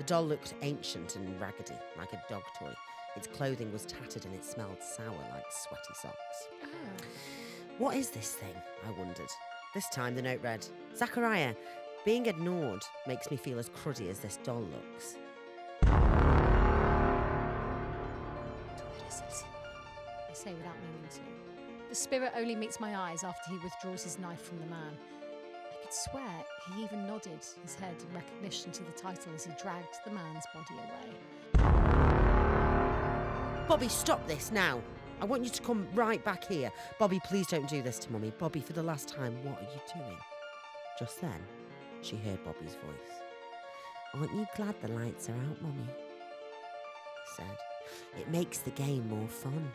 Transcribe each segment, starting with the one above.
doll looked ancient and raggedy, like a dog toy. Its clothing was tattered and it smelled sour like sweaty socks. Oh. What is this thing? I wondered. This time the note read, Zachariah, being ignored makes me feel as cruddy as this doll looks. What is it? I say without meaning to. The spirit only meets my eyes after he withdraws his knife from the man. I could swear he even nodded his head in recognition to the title as he dragged the man's body away. Bobby, stop this now. I want you to come right back here. Bobby, please don't do this to Mummy. Bobby, for the last time, what are you doing? Just then, she heard Bobby's voice. Aren't you glad the lights are out, Mummy? He said. It makes the game more fun.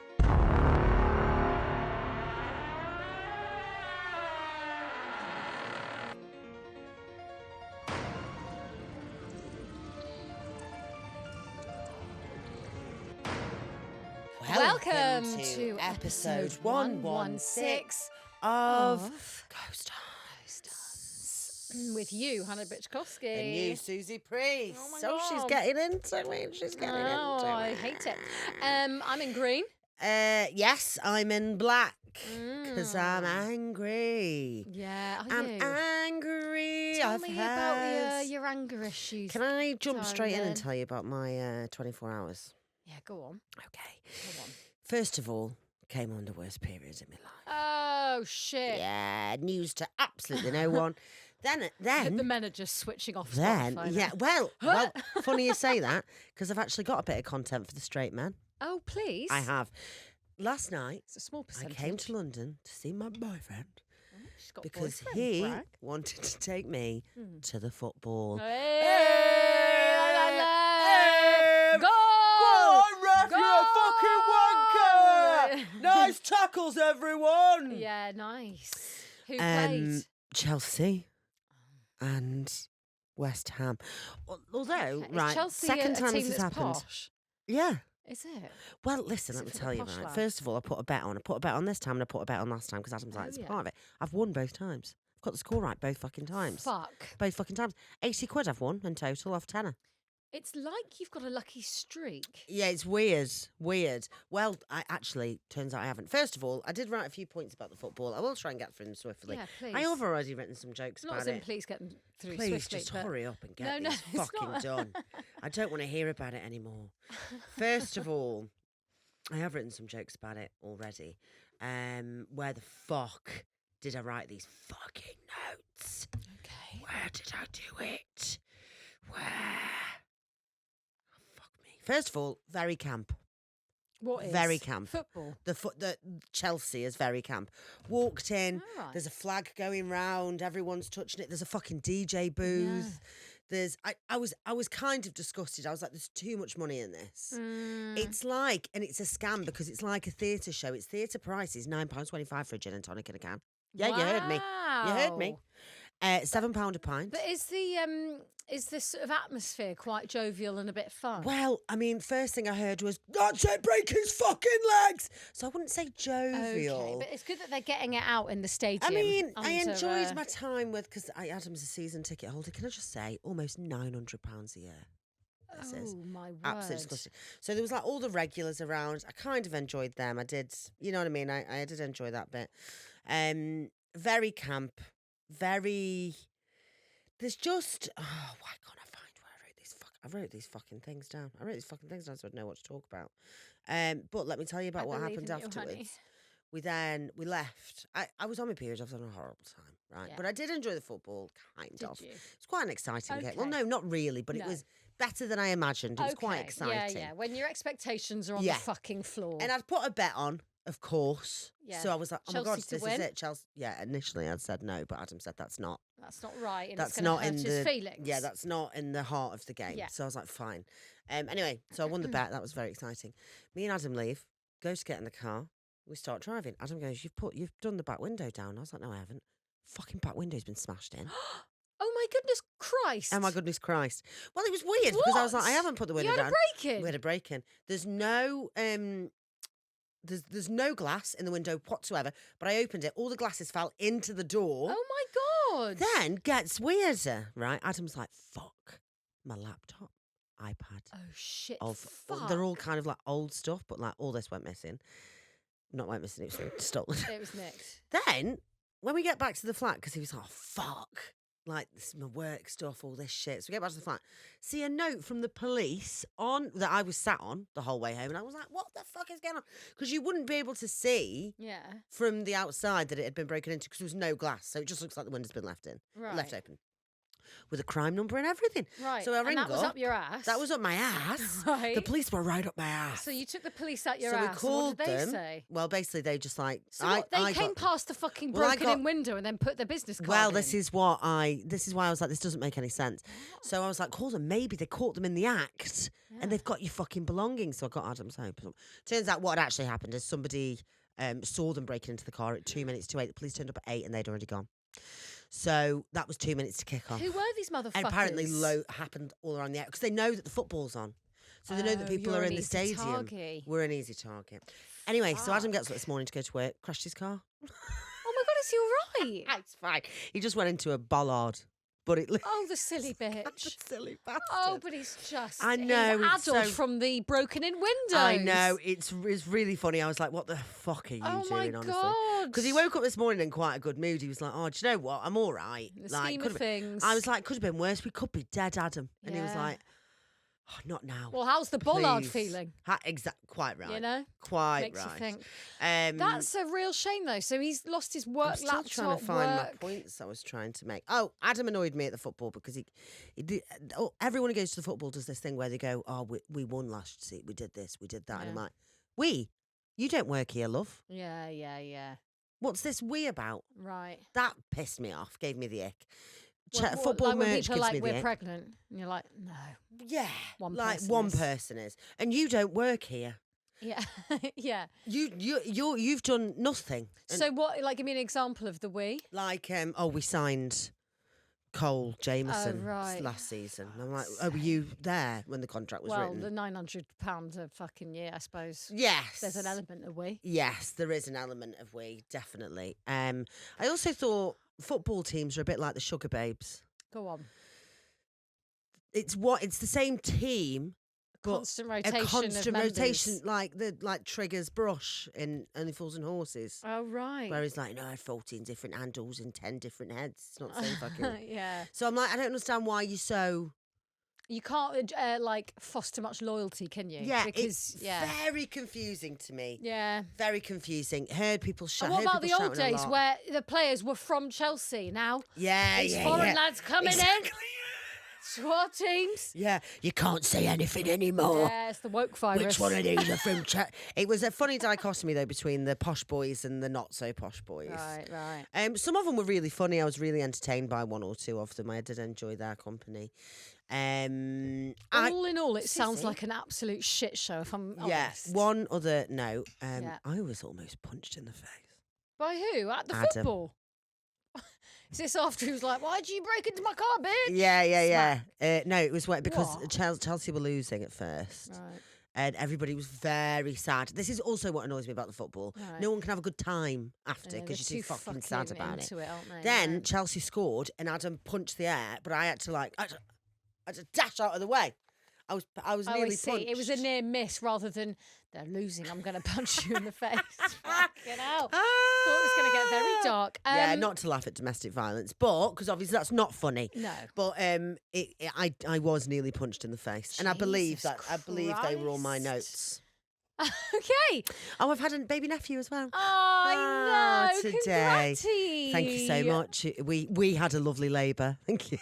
Welcome to episode 116 of Ghost with you, Hannah Bitchkowski. And you, Suzie Priest. Oh my So she's God. getting into it. She's getting into it. I hate it. I'm in green. Yes, I'm in black because I'm angry. Yeah, I'm angry. Tell I've me had... about your anger issues. Can I jump straight in and darling. tell you about my 24 hours? Yeah, go on. Okay. Go on. First of all, came on the worst periods in my life. Oh shit! Yeah, news to absolutely no one. Then The men are just switching off. Then, Spotify now. yeah, well, funny you say that, because I've actually got a bit of content for the straight men. Oh please. I have. Last night, It's a small I percentage. came to London to see my boyfriend She's got because boyfriend, he brag. wanted to take me to the football. Hey, la, la, la. Go! Ref, Go! you're a fucking wanker! Nice tackles, everyone! Yeah, nice. Who played? Chelsea and West Ham. Although, Okay. Is right, Chelsea second a time team this has that's happened. posh? Yeah. Is it? Well, listen, Is let it me for tell the you, posh right. lads? First of all, I put a bet on. I put a bet on this time and I put a bet on last time because Adam's like, Oh, it's yeah. part of it. I've won both times. I've got the score right both fucking times. Fuck. Both fucking times. 80 quid I've won in total off tenner. It's like you've got a lucky streak. Yeah, it's weird. Weird. Well, turns out I haven't. First of all, I did write a few points about the football. I will try and get through them swiftly. Yeah, please. I have already written some jokes Not about as in it. please get them through Please swiftly. just but hurry up and get No, this it's fucking not. done. I don't want to hear about it anymore. First of all, I have written some jokes about it already. Where the fuck did I write these fucking notes? Okay. Where did I do it? Where? Oh, fuck me. First of all, very camp. What is? Very camp. Football. The Chelsea is very camp. Walked in. All right. There's a flag going round. Everyone's touching it. There's a fucking DJ booth. There's I was kind of disgusted. I was like, there's too much money in this. It's like, and it's a scam because it's like a theatre show. It's theatre prices, £9.25 for a gin and tonic in a can. Yeah, you heard me. You heard me. £7 a pint. But is this sort of atmosphere quite jovial and a bit fun? Well, I mean, first thing I heard was, that's it, break his fucking legs. So I wouldn't say jovial. Okay, but it's good that they're getting it out in the stadium. I mean, I under, enjoyed my time with, because Adam's a season ticket holder. Can I just say, almost £900 a year. This is my word. absolutely disgusting. So there was like all the regulars around. I kind of enjoyed them. I did, you know what I mean? I did enjoy that bit. Very camp. Very. There's just. Oh, why can't I find where I wrote these? I wrote these fucking things down. I wrote these fucking things down so I'd know what to talk about. But let me tell you about what happened afterwards. We left. I was on my period. I was having a horrible time, right? Yeah. But I did enjoy the football, kind of. You? It's quite an exciting game. Well, Okay. no, not really, but it No. was better than I imagined. It was quite exciting. Yeah. When your expectations are on Yeah. the fucking floor. And I'd put a bet on, of course. Yeah. So I was like, oh Chelsea my God, to this win? is it. Chelsea. Yeah, initially I'd said no, but Adam said that's not. That's not right. And That's it's going not to hurt in his the feelings. Yeah, that's not in the heart of the game. Yeah. So I was like, fine. Anyway, so I won the bet. That was very exciting. Me and Adam leave, go to get in the car. We start driving. Adam goes, you've done the back window down. I was like, no, I haven't. Fucking back window's been smashed in. Oh my goodness Christ. Oh my goodness Christ. Well, it was weird because I was like, I haven't put the window You had down. a break in. We had a break in. There's no there's no glass in the window whatsoever, but I opened it. All the glasses fell into the door. Oh my God. Then gets weirder, right? Adam's like, fuck, my laptop. iPad. Oh shit! Of Fuck. they're all kind of like old stuff, but like all this went missing. Not went missing, it was stolen. It was nicked. Then when we get back to the flat, because he was like, oh, fuck, like this is my work stuff, all this shit. So we get back to the flat, see a note from the police on that I was sat on the whole way home, and I was like, what the fuck is going on? Because you wouldn't be able to see from the outside that it had been broken into because there was no glass, so it just looks like the window's been left open. With a crime number and everything. Right. So I ring and that was up your ass. That was up my ass. Right. The police were right up my ass. So you took the police at your so ass. We called what did they them. say? Well, basically, they just like. So they came past the fucking broken-in window and then put their business card Well, in. this is why I was like, this doesn't make any sense. So I was like, call them. Maybe they caught them in the act and they've got your fucking belongings. So I got Adam's home. Turns out what had actually happened is somebody saw them breaking into the car at 2 minutes to 8. The police turned up at 8 and they'd already gone. So that was 2 minutes to kick off. Who were these motherfuckers? And apparently happened all around the air because they know that the football's on. So they know that people are in the stadium. Target. We're an easy target. Anyway, so Adam gets up this morning to go to work, crashed his car. Oh my God, is he all right? It's fine. He just went into a bollard. But it oh, the silly bitch. The silly bastard. Oh, but he's just... I know. He's adult from the broken-in windows. I know. It's really funny. I was like, what the fuck are you doing, honestly? Because he woke up this morning in quite a good mood. He was like, oh, do you know what? I'm all right. The scheme of things. I was like, could have been worse. We could be dead, Adam. And he was like... Oh, not now. Well, how's the bollard feeling? Quite right. You know? Quite Makes right. You think. That's a real shame, though. So he's lost his work laptop. I'm still trying to find my points I was trying to make. Oh, Adam annoyed me at the football because he did, everyone who goes to the football does this thing where they go, oh, we won last seat. We did this. We did that. And I'm like, you don't work here, love. Yeah. What's this we about? Right. That pissed me off. Gave me the ick. Football like merch gives like me the we're ick. Pregnant, and you're like, no. Yeah, one person is, and you don't work here. Yeah, yeah. You've done nothing. So what? Like, give me an example of the we. Like, we signed Cole Jameson last season. And I'm like, were you there when the contract was written? Well, the £900 a fucking year, I suppose. Yes, there's an element of we. Yes, there is an element of we, definitely. I also thought football teams are a bit like the Sugar Babes. Go on. It's the same team, but constant rotation. A constant of rotation, like Trigger's brush in Only Fools and Horses. Oh right. Where he's like, no, I had 14 different handles and 10 different heads. It's not the same fucking. Yeah. So I'm like, I don't understand why you're so. You can't foster much loyalty, can you? Yeah, because it's very confusing to me. Yeah, very confusing. Heard people shout. And what about the old days where the players were from Chelsea? Now, these foreign lads coming in. SWAT teams. Yeah, you can't say anything anymore. Yeah, it's the woke virus. Which one of these are from It was a funny dichotomy, though, between the posh boys and the not-so-posh boys. Right. Some of them were really funny. I was really entertained by one or two of them. I did enjoy their company. All in all, it sounds like an absolute shit show, if I'm honest. Yeah, one other note. I was almost punched in the face. By who? At the football? Is this after he was like, why'd you break into my car, bitch? Yeah. No, it was because Chelsea were losing at first. Right. And everybody was very sad. This is also what annoys me about the football. Right. No one can have a good time after because you're too fucking sad about it. Then Chelsea scored and Adam punched the air, but I had to dash out of the way. I was nearly punched. It was a near miss rather than they're losing. I'm going to punch you in the face. Fucking hell. Thought it was going to get very dark. Yeah, not to laugh at domestic violence, but because obviously that's not funny. No. But I was nearly punched in the face, and I believe they were all my notes. Okay. Oh, I've had a baby nephew as well. Oh, I know. Today. Congratty. Thank you so much. We had a lovely labour. Thank you.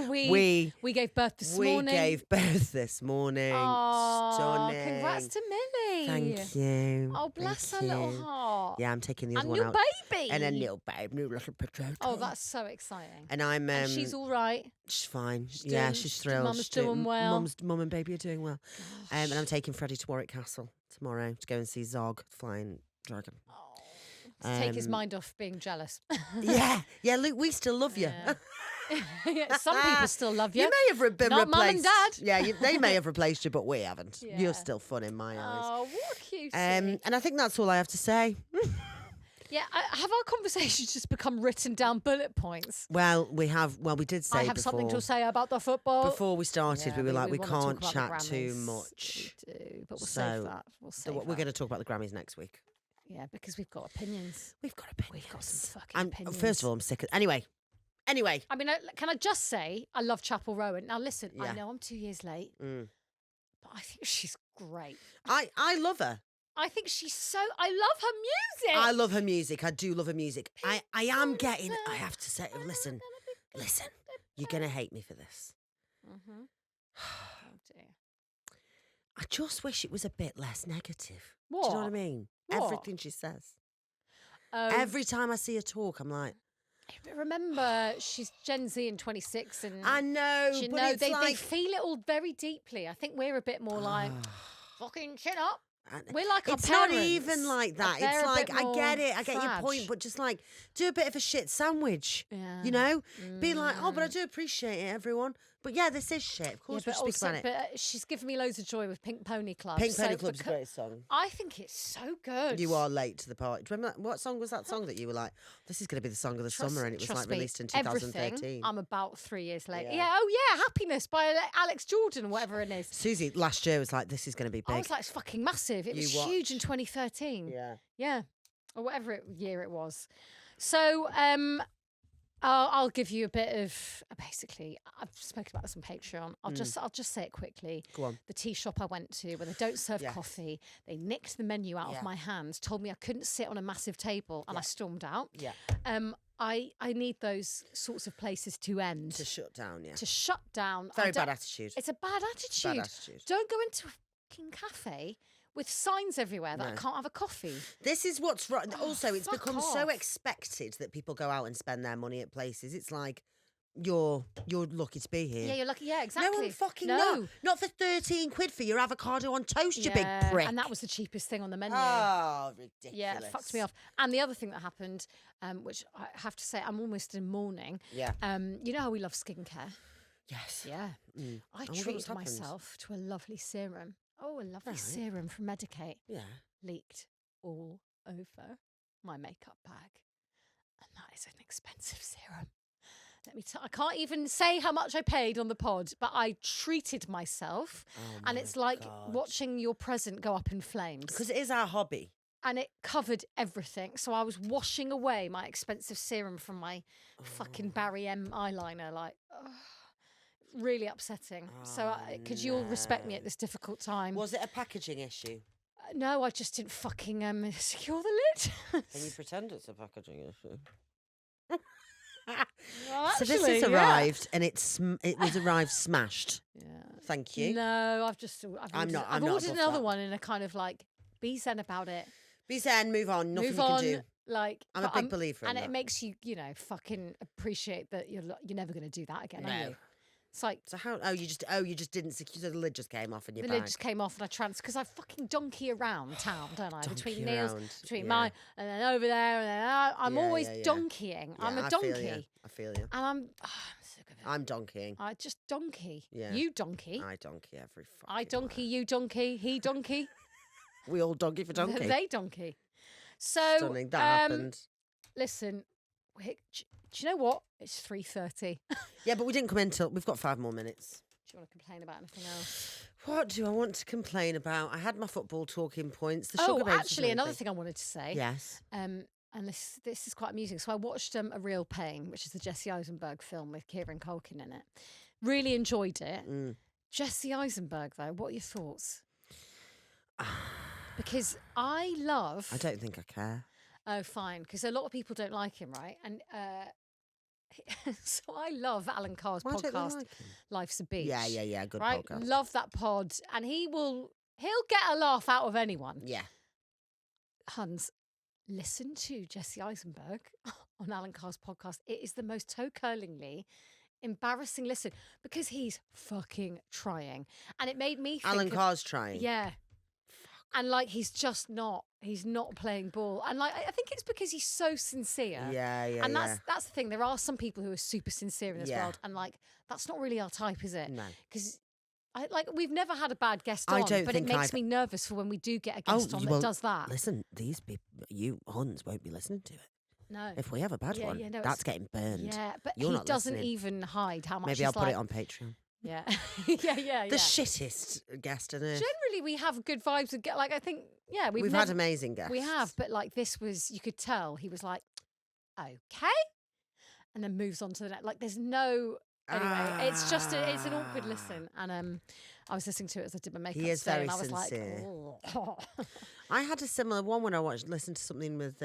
we gave birth this morning. We gave birth this morning. Oh, stunning. Congrats to Millie. Thank you. Oh, bless her little heart. Yeah, I'm taking the other one out. Baby. And a little babe, new little potato. Oh, that's so exciting. And I'm. And she's all right. She's fine. She's thrilled. Mum's doing well. Mum and baby are doing well. And I'm taking Freddie to Warwick Castle tomorrow to go and see Zog, flying dragon. Oh, to take his mind off being jealous. Yeah, Luke, we still love you. Yeah, some people still love you. You may have been Not replaced. Mum and Dad. Yeah, they may have replaced you, but we haven't. You're still fun in my eyes. Oh, what a cutie. And I think that's all I have to say. Yeah, have our conversations just become written down bullet points? Well, we have. Well, we did say I have something to say about the football. before we started. We were like, we wanna can't talk about the chat too Grammys. much. We do, but we'll So, save that. We'll save We're going to talk about the Grammys next week. Yeah, because we've got opinions. We've got opinions. We've got some fucking opinions. First of all, I'm sick of... Anyway. I mean, can I just say, I love Chapel Rowan. Now, listen, I know I'm 2 years late, but I think she's great. I love her. I think she's so... I love her music. I love her music. I do love her music. I am getting... I have to say... Listen. You're going to hate me for this. Mm-hmm. Oh, dear. I just wish it was a bit less negative. What? Do you know what I mean? What? Everything she says. Every time I see her talk, I'm like... Remember, she's Gen Z and 26, and I know, but they feel it all very deeply. I think we're a bit more like, fucking chin up. We're like our It's parents. not even like that. They're It's a like, bit I get it. more I get your point, fragile. but just like, do a bit of a shit sandwich. Yeah. You know? Be like, oh, but I do appreciate it, everyone. But yeah, this is shit. Of course, we speak about it. But she's given me loads of joy with Pink Pony Club. Pink Pony Club's a great song. I think it's so good. You are late to the party. Do you remember what song was that song that you were like, this is going to be the song of the summer, and it was like me, released in 2013? Everything, I'm about 3 years late. Yeah. Yeah. Oh yeah, Happiness by Alex Jordan, whatever it is. Suzie last year was like, this is going to be big. I was like, it's fucking massive. It was huge in 2013. Yeah. Yeah. Or whatever year it was. So I'll give you a bit of basically. I've spoken about this on Patreon. I'll just say it quickly. Go on. The tea shop I went to where they don't serve coffee. They nicked the menu out of my hands. Told me I couldn't sit on a massive table, and I stormed out. Yeah. I need those sorts of places to end. To shut down. Yeah. To shut down. Very bad attitude. It's a bad attitude. Bad attitude. Don't go into a fucking cafe with signs everywhere that I can't have a coffee. This is what's right. Also, it's become so off. expected that people go out and spend their money at places. It's like you're lucky to be here. Yeah, you're lucky. Yeah, exactly. No, I'm fucking not for 13 quid for your avocado on toast, you big prick. And that was the cheapest thing on the menu. Oh, ridiculous. Yeah, it fucked me off. And the other thing that happened, which I have to say, I'm almost in mourning. Yeah. You know how we love skincare? Yes. Yeah. I treated myself to a lovely serum. Oh, a lovely serum from Medicate. Yeah. Leaked all over my makeup bag. And that is an expensive serum. Let me I can't even say how much I paid on the pod, but I treated myself. And it's like watching your present go up in flames. Because it is our hobby. And it covered everything. So I was washing away my expensive serum from my fucking Barry M eyeliner. Like, really upsetting. So could you all respect me at this difficult time? Was it a packaging issue? No, I just didn't fucking secure the lid. Can you pretend it's a packaging issue? Well, so this has arrived, and it was arrived smashed. Yeah. Thank you. No, I've ordered another one in a kind of like, be zen about it. Be zen, move on. Nothing move you on, can do. Like, I'm a big believer in and that. it makes you, fucking appreciate that you're never going to do that again, are you? It's like, so how? Oh, you just didn't secure. So the lid just came off in your the bag. lid just came off, and I because I fucking donkey around town, don't I? Between Donkey Neil's, around, between yeah. mine, and then over there, and then I'm always yeah. donkeying. Yeah, I'm a I donkey. feel you. And I'm sick of it. I'm donkeying. I just donkey. Yeah. You donkey. I donkey every fucking I donkey. where. You donkey. He donkey. We all donkey for donkey. They donkey. So Stunning. That happened. Listen, do you know what? It's 3:30. Yeah, but we didn't come in till we've got 5 more minutes. Do you want to complain about anything else? What do I want to complain about? I had my football talking points. The sugar babes actually, another thing I wanted to say. Yes. And this is quite amusing. So I watched A Real Pain, which is the Jesse Eisenberg film with Kieran Culkin in it. Really enjoyed it. Jesse Eisenberg, though, what are your thoughts? Because I don't think I care. Oh, fine. Because a lot of people don't like him, right? And so I love Alan Carr's podcast, don't they like him? Life's a Beach. Yeah. Good right? podcast. Love that pod. And he'll get a laugh out of anyone. Yeah. Hans, listen to Jesse Eisenberg on Alan Carr's podcast. It is the most toe-curlingly embarrassing listen because he's fucking trying. And it made me think Alan Carr's trying. Yeah. And like he's not playing ball. And like I think it's because he's so sincere. Yeah. And that's the thing. There are some people who are super sincere in this world. And like that's not really our type, is it? No. Because we've never had a bad guest I on, don't but it think makes I've- me nervous for when we do get a guest on that well, does that. Listen, these people, you Huns won't be listening to it. No. If we have a bad one, no, that's getting burned. Yeah, but You're he not doesn't listening. even hide how much Maybe he's I'll put it on Patreon. Yeah. yeah. The shittest guest on earth. Generally, we have good vibes. With, I think, We've had amazing guests. We have, but this was, you could tell he was like, okay, and then moves on to the next. There's no. Anyway, it's just it's an awkward listen, and I was listening to it as I did my makeup. He is today, very and I was sincere. like, oh. I had a similar one when I listened to something with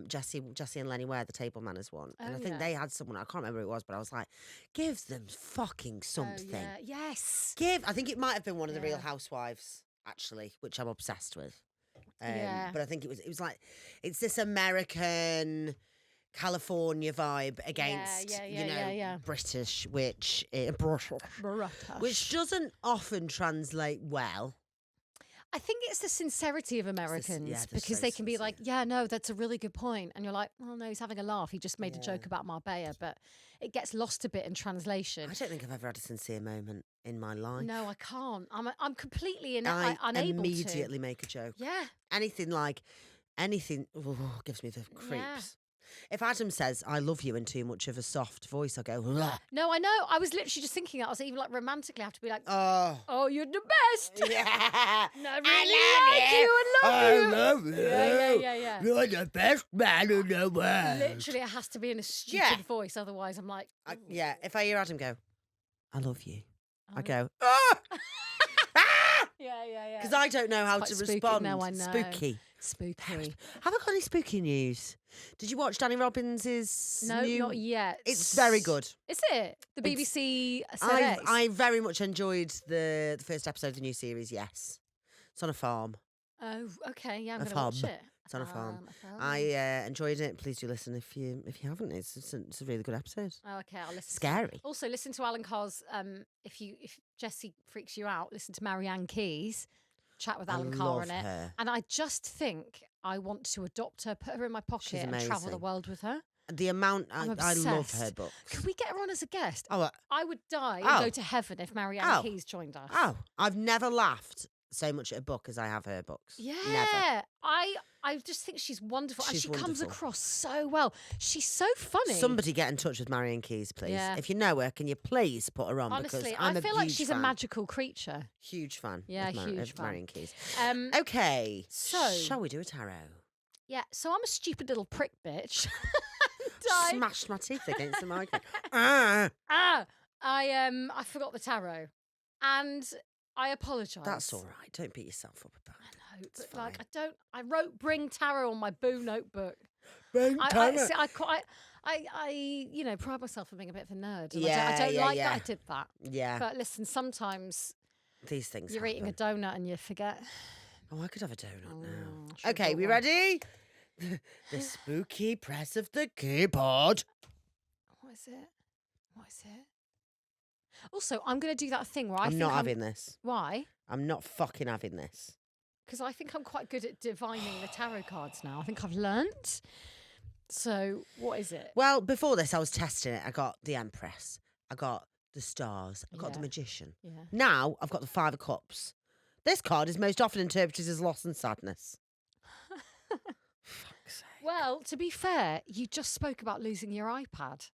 Jesse and Lenny Ware, the Table Manners one, and I think they had someone, I can't remember who it was, but I was like, give them fucking something. Oh, yeah. Yes. I think it might have been one of the Real Housewives, actually, which I'm obsessed with. But I think it was like, it's this American California vibe against British, which doesn't often translate well. I think it's the sincerity of Americans because so they can be sincere. like, yeah, no, that's a really good point. And you're like, well, no, he's having a laugh. He just made a joke about Marbella, but it gets lost a bit in translation. I don't think I've ever had a sincere moment in my life. No, I can't. I'm completely I unable immediately to. make a joke. Yeah. Anything gives me the creeps. Yeah. If Adam says "I love you" in too much of a soft voice, I go, "Ugh." No, I know. I was literally just thinking that. I was even romantically, I have to be like, Oh, you're the best. yeah. No, I really like you. I love you. Yeah. You're the best man in the world. Literally, it has to be in a stupid voice. Otherwise, I'm like, If I hear Adam go, "I love you," I go, Yeah. because I don't know how quite to spooky. respond. No, I know. Spooky. Spooky. Have I got any spooky news? Did you watch Danny Robbins's No, new... not yet. It's very good. Is it? The BBC I very much enjoyed the first episode of the new series, yes. It's on a farm. Oh, okay. Yeah, I'm A going to watch farm. it. It's on a farm. farm. I enjoyed it. Please do listen if you haven't. It's a really good episode. Oh, okay, I'll listen. Scary. Also, listen to Alan Carr's. If Jessie freaks you out, listen to Marianne Keyes. Chat with Alan Carr love on it. her. And I just think I want to adopt her, put her in my pocket, and travel the amazing. world with her. The amount I love obsessed. her books. Can we get her on as a guest? Oh, I would die and Oh. go to heaven if Marianne Keyes joined us. I've never laughed so much at a book as I have her books. Yeah, Never. I just think she's wonderful, and She's she comes wonderful. across so well. She's so funny. Somebody get in touch with Marian Keyes, please. Yeah. If you know her, can you please put her on? Honestly, because I'm I feel a like huge she's fan. a magical creature. Huge fan. Yeah, of huge fan. Marian Keyes. Um, Okay, so- shall we do a tarot? Yeah, so I'm a stupid little prick bitch. Smashed my teeth against the mic. I forgot the tarot, and I apologise. That's all right. Don't beat yourself up about it. No, It's but I wrote "Bring Tarot" on my Boo notebook. Bring tarot. I pride myself on being a bit of a nerd. And Yeah, I don't yeah, like yeah. that I did that. Yeah, But listen, sometimes these things you're eating a happen. donut and you forget. Oh, I could have a donut now. I should've Okay, bought we one. ready? The spooky press of the keyboard. What is it? Also, I'm going to do that thing where I I'm think not having this. Why? I'm not fucking having this. Because I think I'm quite good at divining the tarot cards now. I think I've learnt. So, what is it? Well, before this, I was testing it. I got the Empress. I got the Stars. I got the Yeah. Magician. Yeah. Now, I've got the Five of Cups. This card is most often interpreted as loss and sadness. Fuck's sake. Well, to be fair, you just spoke about losing your iPad.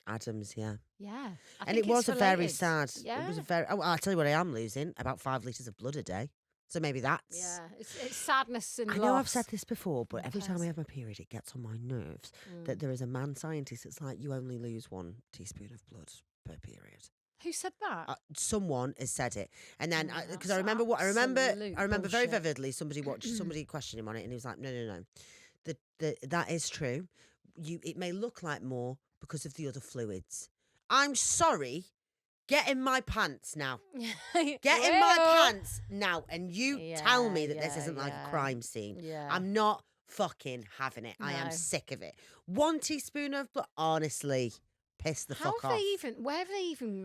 Adams, yeah. Yeah. I And think it was it's a very related. sad. Yeah. It was a very. Oh, I'll tell you what I am losing: about 5 litres of blood a day. So maybe that's. Yeah. It's sadness and I loss. know I've said this before, but Who every time I cares? have my period, it gets on my nerves Mm. that there is a man scientist that's like, you only lose 1 teaspoon of blood per period. Who said that? Someone has said it, and then Oh, because that's I remember absolute I remember very bullshit. vividly somebody questioned him on it, and he was like, no, that is true. It may look like more because of the other fluids. I'm sorry. Get in my pants now. Get in my pants now, and you tell me that this isn't like a crime scene. Yeah. I'm not fucking having it. I am No. sick of it. 1 teaspoon of blood, honestly, piss the How fuck have off. they even? Where have they even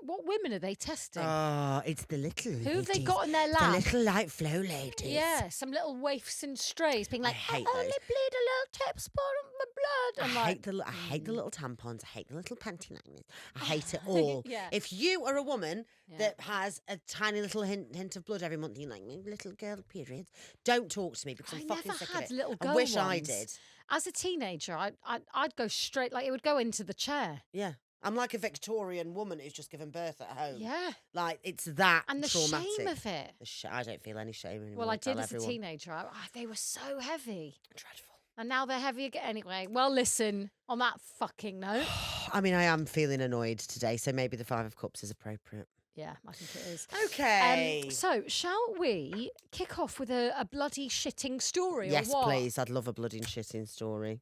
what women are they testing? Oh, it's the little ladies. Who have they got in their lap? The little light flow ladies. Yeah, some little waifs and strays being like, hate I only those. bleed a little tip spot on my blood. I'm I like, hate the little tampons. I hate the little panty liners. I hate it all. Yeah. If you are a woman Yeah. that has a tiny little hint of blood every month, you're like, little girl periods, don't talk to me because I'm I fucking never sick had of it. little I girl wish I ones. did. As a teenager, I'd go straight, like it would go into the chair. Yeah. I'm like a Victorian woman who's just given birth at home. Yeah. Like, it's that And the traumatic. shame of it. I don't feel any shame anymore. Well, I did tell as a everyone. teenager. They were so heavy. Dreadful. And now they're heavy again. Anyway, well, listen, on that fucking note. I mean, I am feeling annoyed today, so maybe the 5 of Cups is appropriate. Yeah, I think it is. Okay. So, shall we kick off with a bloody shitting story? Yes, or what? please. I'd love a bloody and shitting story.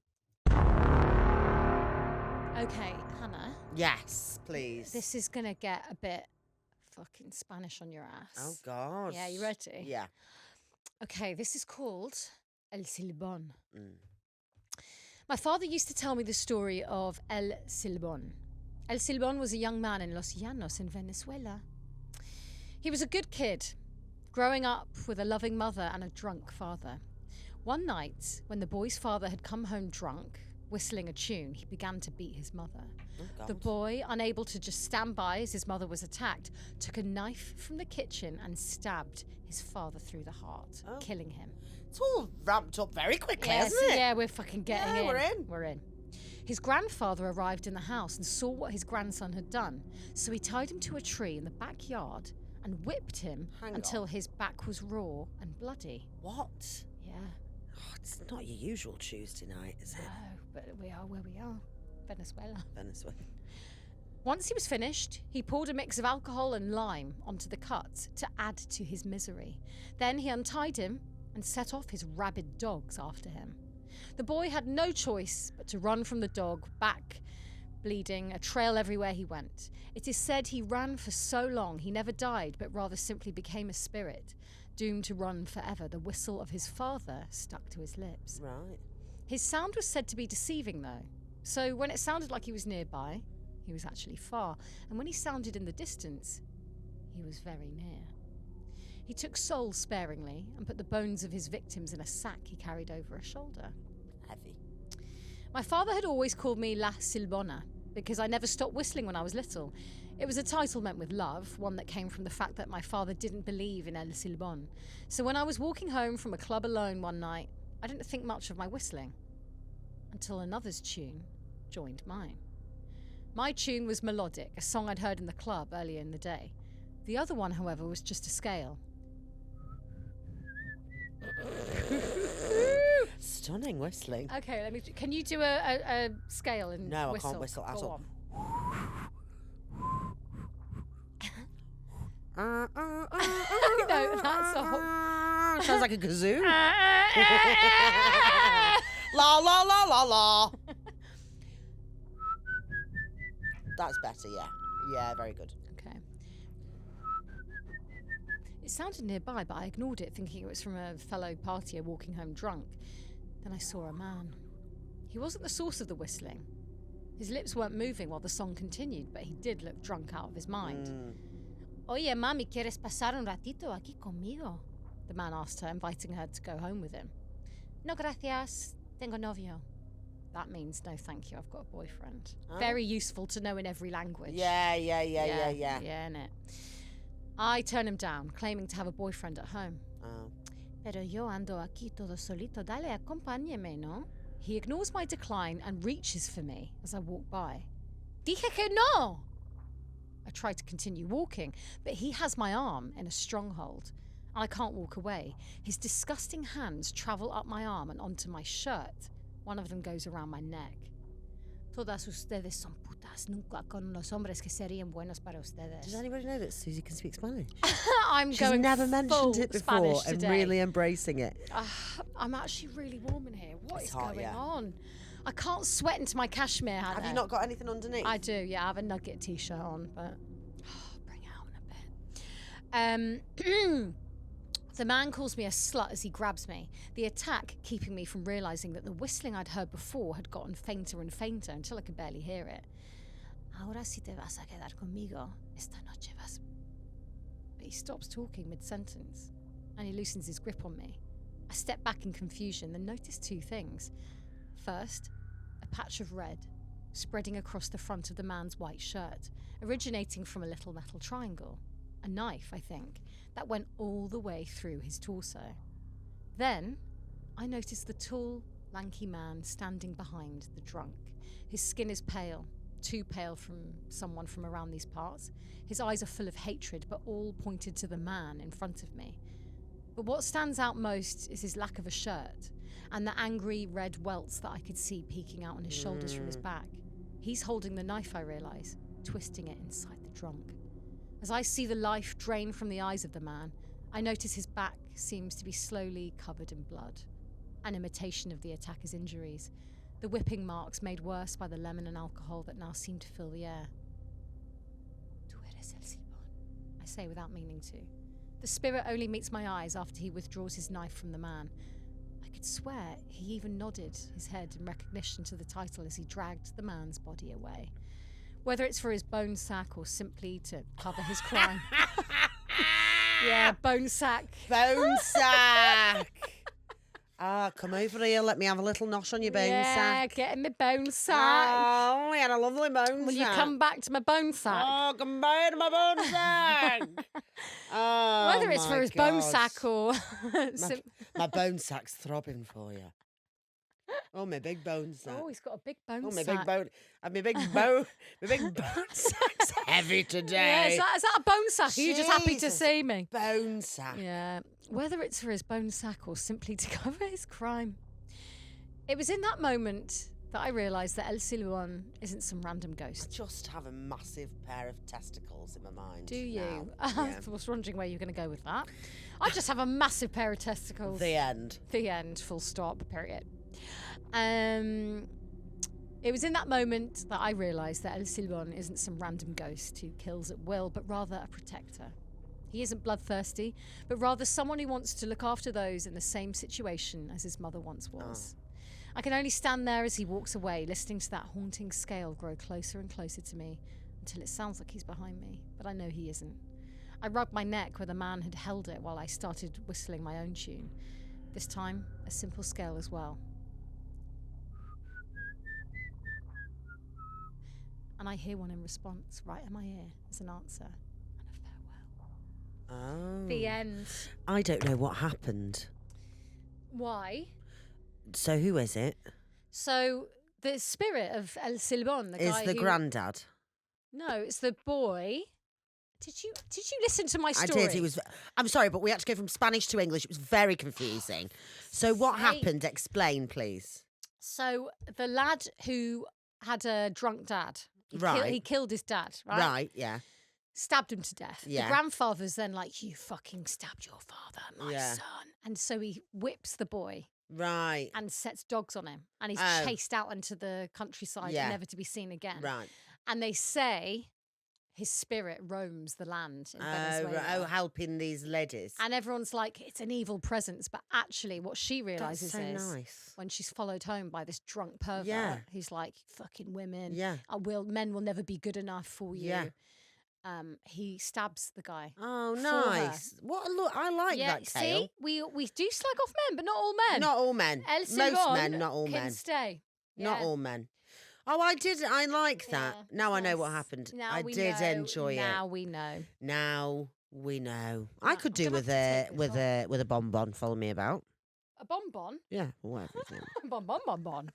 Okay, Hannah. Yes, please. This is going to get a bit fucking Spanish on your ass. Oh, God. Yeah, you ready? Yeah. Okay, this is called El Silbón. Mm. My father used to tell me the story of El Silbón. El Silbón was a young man in Los Llanos in Venezuela. He was a good kid, growing up with a loving mother and a drunk father. One night, when the boy's father had come home drunk, whistling a tune, he began to beat his mother. Oh, God. The boy, unable to just stand by as his mother was attacked, took a knife from the kitchen and stabbed his father through the heart, killing him. It's all ramped up very quickly, Yes, hasn't it? yeah, we're fucking getting in. We're in. We're in. His grandfather arrived in the house and saw what his grandson had done, so he tied him to a tree in the backyard and whipped him until his back was raw and bloody. What? Yeah. Oh, it's not your usual Tuesday night, is it? No, but we are where we are. Venezuela. Venezuela. Once he was finished, he poured a mix of alcohol and lime onto the cut to add to his misery. Then he untied him and set off his rabid dogs after him. The boy had no choice but to run from the dog, back bleeding, a trail everywhere he went. It is said he ran for so long he never died, but rather simply became a spirit, doomed to run forever. The whistle of his father stuck to his lips. Right. His sound was said to be deceiving, though. So when it sounded like he was nearby, he was actually far. And when he sounded in the distance, he was very near. He took souls sparingly and put the bones of his victims in a sack he carried over a shoulder. Heavy. My father had always called me La Silbona because I never stopped whistling when I was little. It was a title meant with love, one that came from the fact that my father didn't believe in El Silbón. So when I was walking home from a club alone one night, I didn't think much of my whistling until another's tune joined mine. My tune was melodic, a song I'd heard in the club earlier in the day. The other one, however, was just a scale. Stunning whistling. Okay, can you do a scale and No, whistle? I can't whistle at Go all. on. No, that's all. Sounds like a kazoo. La la la la la. That's better, yeah. Yeah, very good. Okay. It sounded nearby, but I ignored it, thinking it was from a fellow partier walking home drunk. Then I saw a man. He wasn't the source of the whistling. His lips weren't moving while the song continued, but he did look drunk out of his mind. Oye, mami, ¿quieres pasar un ratito aquí conmigo? The man asked her, inviting her to go home with him. No gracias, tengo novio. That means no thank you, I've got a boyfriend. Oh. Very useful to know in every language. Yeah. Yeah, innit? I turn him down, claiming to have a boyfriend at home. Oh. Pero yo ando aquí todo solito, dale, acompáñame, ¿no? He ignores my decline and reaches for me as I walk by. Dije que no! I try to continue walking, but he has my arm in a stronghold, and I can't walk away. His disgusting hands travel up my arm and onto my shirt. One of them goes around my neck. Todas ustedes son putas, nunca con los hombres que serían buenos para ustedes. Does anybody know that Suzie can speak Spanish? She's She's never mentioned it before Spanish and today. really embracing it. I'm actually really warm in here. What It's is hot, going yeah. on? I can't sweat into my cashmere, Hannah. Have you not got anything underneath? I do, yeah. I have a nugget t-shirt on, but bring it out in a bit. The man calls me a slut as he grabs me, the attack keeping me from realising that the whistling I'd heard before had gotten fainter and fainter until I could barely hear it. Ahora si te vas a quedar conmigo, Esta noche vas... But he stops talking mid-sentence, and he loosens his grip on me. I step back in confusion, then notice two things. First, a patch of red spreading across the front of the man's white shirt, originating from a little metal triangle. A knife, I think, that went all the way through his torso. Then, I notice the tall, lanky man standing behind the drunk. His skin is pale, too pale from someone from around these parts. His eyes are full of hatred, but all pointed to the man in front of me. But what stands out most is his lack of a shirt, and the angry red welts that I could see peeking out on his shoulders from his back. He's holding the knife, I realise, twisting it inside the drunk. As I see the life drain from the eyes of the man, I notice his back seems to be slowly covered in blood, an imitation of the attacker's injuries, the whipping marks made worse by the lemon and alcohol that now seem to fill the air. Tu eres el Silbon, I say without meaning to. The spirit only meets my eyes after he withdraws his knife from the man. I could swear he even nodded his head in recognition to the title as he dragged the man's body away. Whether it's for his bone sack or simply to cover his crime. Yeah, bone sack. Bone sack. Come over here. Let me have a little nosh on your bone sack. Yeah, get in my bone sack. Oh, we had a lovely bone sack. Will you come back to my bone sack? Oh, come back to my bone sack. Whether it's for his bone sack or... my bone sack's throbbing for you. Oh, my big bone sack. Oh, he's got a big bone my sack. big bone. My big bone. My big bone sack's heavy today. Yeah, is that a bone sack? Are you just happy to Jesus. see me? Bone sack. Yeah. Whether it's for his bone sack or simply to cover his crime. It was in that moment that I realised that El Silbon isn't some random I ghost. just have a massive pair of testicles in my mind. Do you? now. I Yeah. was wondering where you were going to go with that. I just have a massive pair of testicles. The end. The end, full stop, period. It was in that moment that I realised that El Silbon isn't some random ghost who kills at will, but rather a protector. He isn't bloodthirsty, but rather someone who wants to look after those in the same situation as his mother once was. I can only stand there as he walks away, listening to that haunting scale grow closer and closer to me, until it sounds like he's behind me, but I know he isn't. I rubbed my neck where the man had held it while I started whistling my own tune. This time, a simple scale as well. And I hear one in response, right in my ear, as an answer, and a farewell. Oh. The end. I don't know what happened. Why? So who is it? So the spirit of El Silbon, the Is guy the who... granddad? No, it's the boy. Did you listen to my story? I did. It was. I'm sorry, but we had to go from Spanish to English. It was very confusing. So what happened? Explain, please. So the lad who had a drunk dad. He killed his dad, right? Right, yeah. Stabbed him to death. Yeah. The grandfather's then like, you fucking stabbed your father, my Yeah. son. And so he whips the boy Right. and sets dogs on him. And he's Oh. chased out into the countryside Yeah. never to be seen again. Right. And they say his spirit roams the land in Venezuela. Oh, helping these ladies. And everyone's like, it's an evil presence. But actually, what she realises That's so is nice. when she's followed home by this drunk pervert, Yeah. who's like, fucking women. Yeah. Men will never be good enough for you. Yeah. He stabs the guy. Oh, for nice. her. What a look. I like Yeah, that tale. see, we do slag off men, but not all men. Not all men. El Most Silbon men, not all can men. stay. Not Yeah. all men. Oh, I did. I like that. Yeah, Now I know nice. what happened. Now I we did know. enjoy Now it. we know. Now we know. I Right, could I'm do gonna with have to a take this with a bonbon. Follow me about. A bonbon. Yeah, whatever. his name is. Bonbon.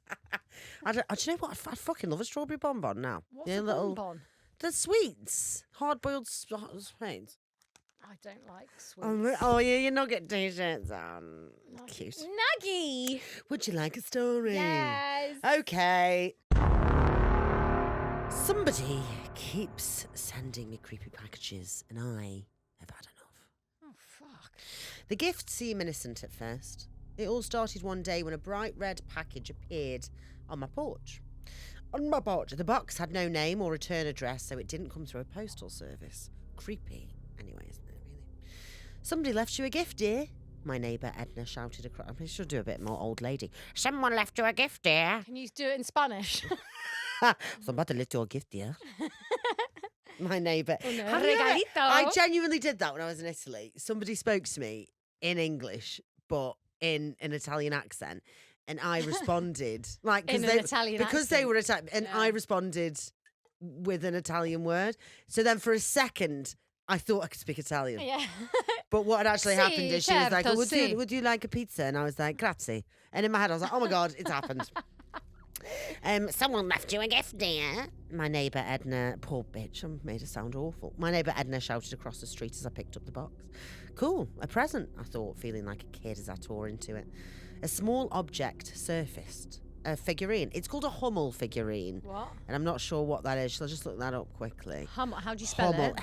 Do you know what? I fucking love a strawberry bonbon now. What's You a know, bonbon? the sweets, hard boiled sweets. I don't like sweets. Oh yeah, your nugget t-shirts on. Nugget. Cute. Nuggy. Would you like a story? Yes. Okay. Somebody keeps sending me creepy packages, and I have had enough. Oh, fuck. The gifts seem innocent at first. It all started one day when a bright red package appeared on my porch. The box had no name or return address, so it didn't come through a postal service. Creepy. Anyway, isn't it really? Somebody left you a gift, dear. My neighbour Edna shouted across. I should do a bit more old lady. Someone left you a gift, dear. Can you do it in Spanish? Somebody left you a gift, dear. my neighbour. Un I regalito. genuinely did that when I was in Italy. Somebody spoke to me in English, but in an Italian accent, and I responded like In an Italian because they accent. were Italian, and I Yeah. responded with an Italian word. So then for a second, I thought I could speak Italian. Yeah. But what had actually Sì, happened is she was like, certo, oh, sì. would you like a pizza? And I was like, grazie. And in my head, I was like, oh my God, it's happened. Someone left you a gift, dear. My neighbour Edna, poor bitch, I made her sound awful. My neighbour Edna shouted across the street as I picked up the box. Cool, a present, I thought, feeling like a kid as I tore into it. A small object surfaced. A figurine. It's called a Hummel figurine. What? And I'm not sure what that is. Shall I just look that up quickly? Hummel. How do you spell Hummel, it?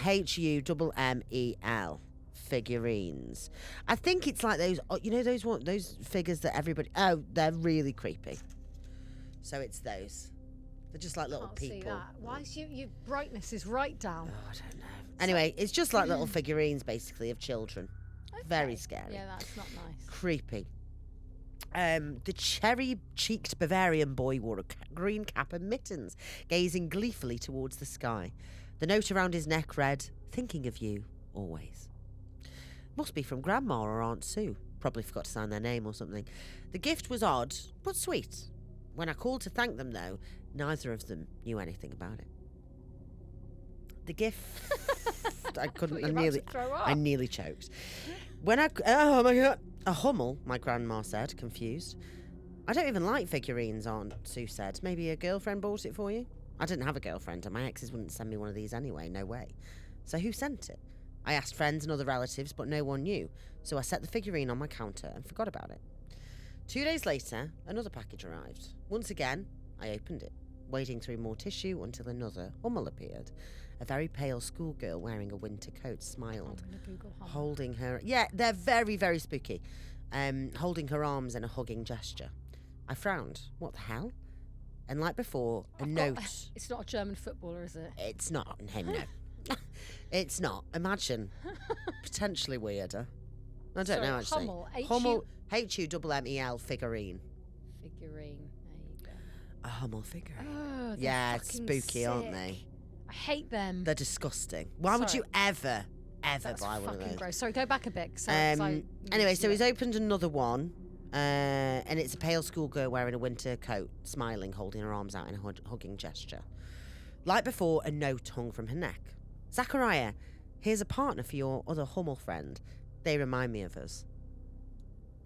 Hummel. Figurines. I think it's like those, you know, those figures that everybody. Oh, they're really creepy. So it's those. They're just like little Can't see people. that. Why is your brightness is right down? Oh, I don't know. Anyway, it's just like little figurines, basically, of children. Very scary. Yeah, that's not nice. Creepy. The cherry-cheeked Bavarian boy wore a green cap and mittens, gazing gleefully towards the sky. The note around his neck read, "Thinking of you, always." Must be from Grandma or Aunt Sue. Probably forgot to sign their name or something. The gift was odd, but sweet. When I called to thank them, though, neither of them knew anything about it. The gift... I couldn't... I nearly choked. Oh my God. A Hummel, my grandma said, confused. I don't even like figurines, Aunt Sue said. Maybe a girlfriend bought it for you? I didn't have a girlfriend, and my exes wouldn't send me one of these anyway, no way. So who sent it? I asked friends and other relatives, but no one knew. So I set the figurine on my counter and forgot about it. 2 days later, another package arrived. Once again, I opened it, wading through more tissue until another Hummel appeared. A very pale schoolgirl wearing a winter coat smiled, holding her... Yeah, they're very, very spooky. Holding her arms in a hugging gesture. I frowned. What the hell? And like before, a note... It's not a German footballer, is it? It's not. No. It's not. Imagine. Potentially weirder. I don't know, actually. Hummel. Hummel figurine. Figurine. There you go. A Hummel figurine. Oh, Yeah, it's spooky, sick. aren't they? I hate them. They're disgusting. Why would you ever That's buy one of fucking those? gross. Sorry, go back a bit. Anyway, so he's opened another one, and it's a pale schoolgirl wearing a winter coat, smiling, holding her arms out in a hugging gesture. Like before, a note hung from her neck. Zachariah, here's a partner for your other Hummel friend. They remind me of us.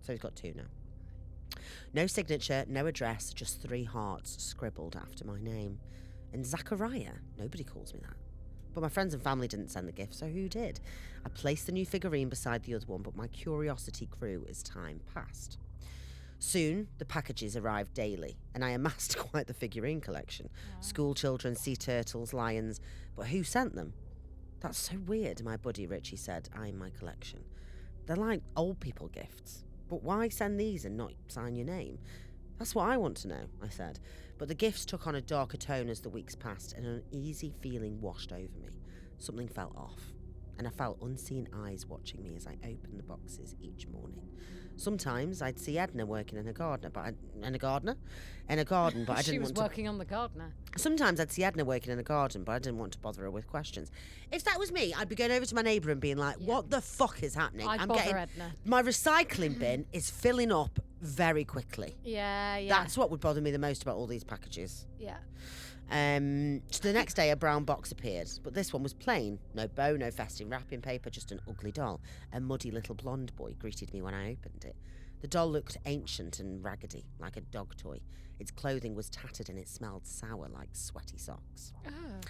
So he's got two now. No signature, no address, just 3 hearts scribbled after my name. And Zachariah, nobody calls me that. But my friends and family didn't send the gift, so who did? I placed the new figurine beside the other one, but my curiosity grew as time passed. Soon, the packages arrived daily, and I amassed quite the figurine collection. Wow. School children, sea turtles, lions. But who sent them? That's so weird, my buddy Richie said, eyeing my collection. They're like old people gifts. But why send these and not sign your name? That's what I want to know, I said. But the gifts took on a darker tone as the weeks passed, and an uneasy feeling washed over me. Something felt off, and I felt unseen eyes watching me as I opened the boxes each morning. Sometimes I'd see Edna working in a garden, but I didn't want to... She was working on the gardener. Sometimes I'd see Edna working in a garden, but I didn't want to bother her with questions. If that was me, I'd be going over to my neighbour and being like, what the fuck is happening? I'd bother Edna. My recycling bin is filling up very quickly. Yeah. That's what would bother me the most about all these packages. Yeah. So the next day, a brown box appeared, but this one was plain. No bow, no festive wrapping paper, just an ugly doll. A muddy little blonde boy greeted me when I opened it. The doll looked ancient and raggedy, like a dog toy. Its clothing was tattered and it smelled sour like sweaty socks. Oh.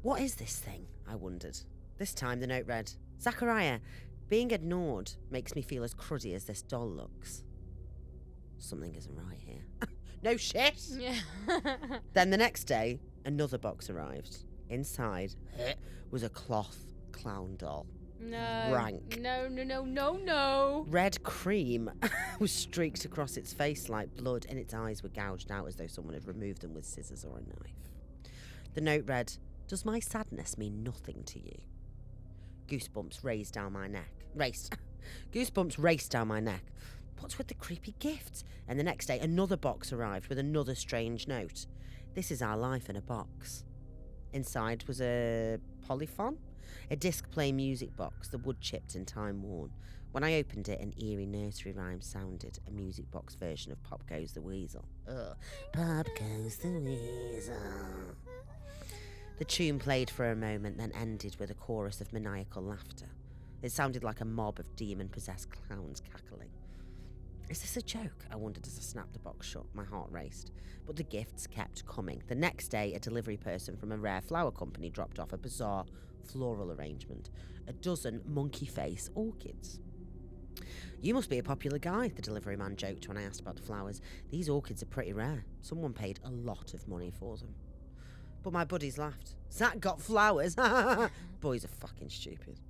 What is this thing? I wondered. This time the note read, Zachariah, being ignored makes me feel as cruddy as this doll looks. Something isn't right here. No shit. Yeah. Then the next day, another box arrived. Inside was a cloth clown doll. No. Rank. No. Red cream was streaked across its face like blood, and its eyes were gouged out as though someone had removed them with scissors or a knife. The note read, does my sadness mean nothing to you? Goosebumps raced down my neck. Goosebumps raced down my neck. What's with the creepy gifts? And the next day, another box arrived with another strange note. This is our life in a box. Inside was a polyphon, a disc-play music box, the wood chipped and time-worn. When I opened it, an eerie nursery rhyme sounded, a music box version of Pop Goes the Weasel. Ugh. Pop Goes the Weasel. The tune played for a moment, then ended with a chorus of maniacal laughter. It sounded like a mob of demon-possessed clowns cackling. Is this a joke? I wondered as I snapped the box shut. My heart raced. But the gifts kept coming. The next day, a delivery person from a rare flower company dropped off a bizarre floral arrangement. 12 monkey face orchids. You must be a popular guy, the delivery man joked when I asked about the flowers. These orchids are pretty rare. Someone paid a lot of money for them. But my buddies laughed. Zach got flowers. Boys are fucking stupid.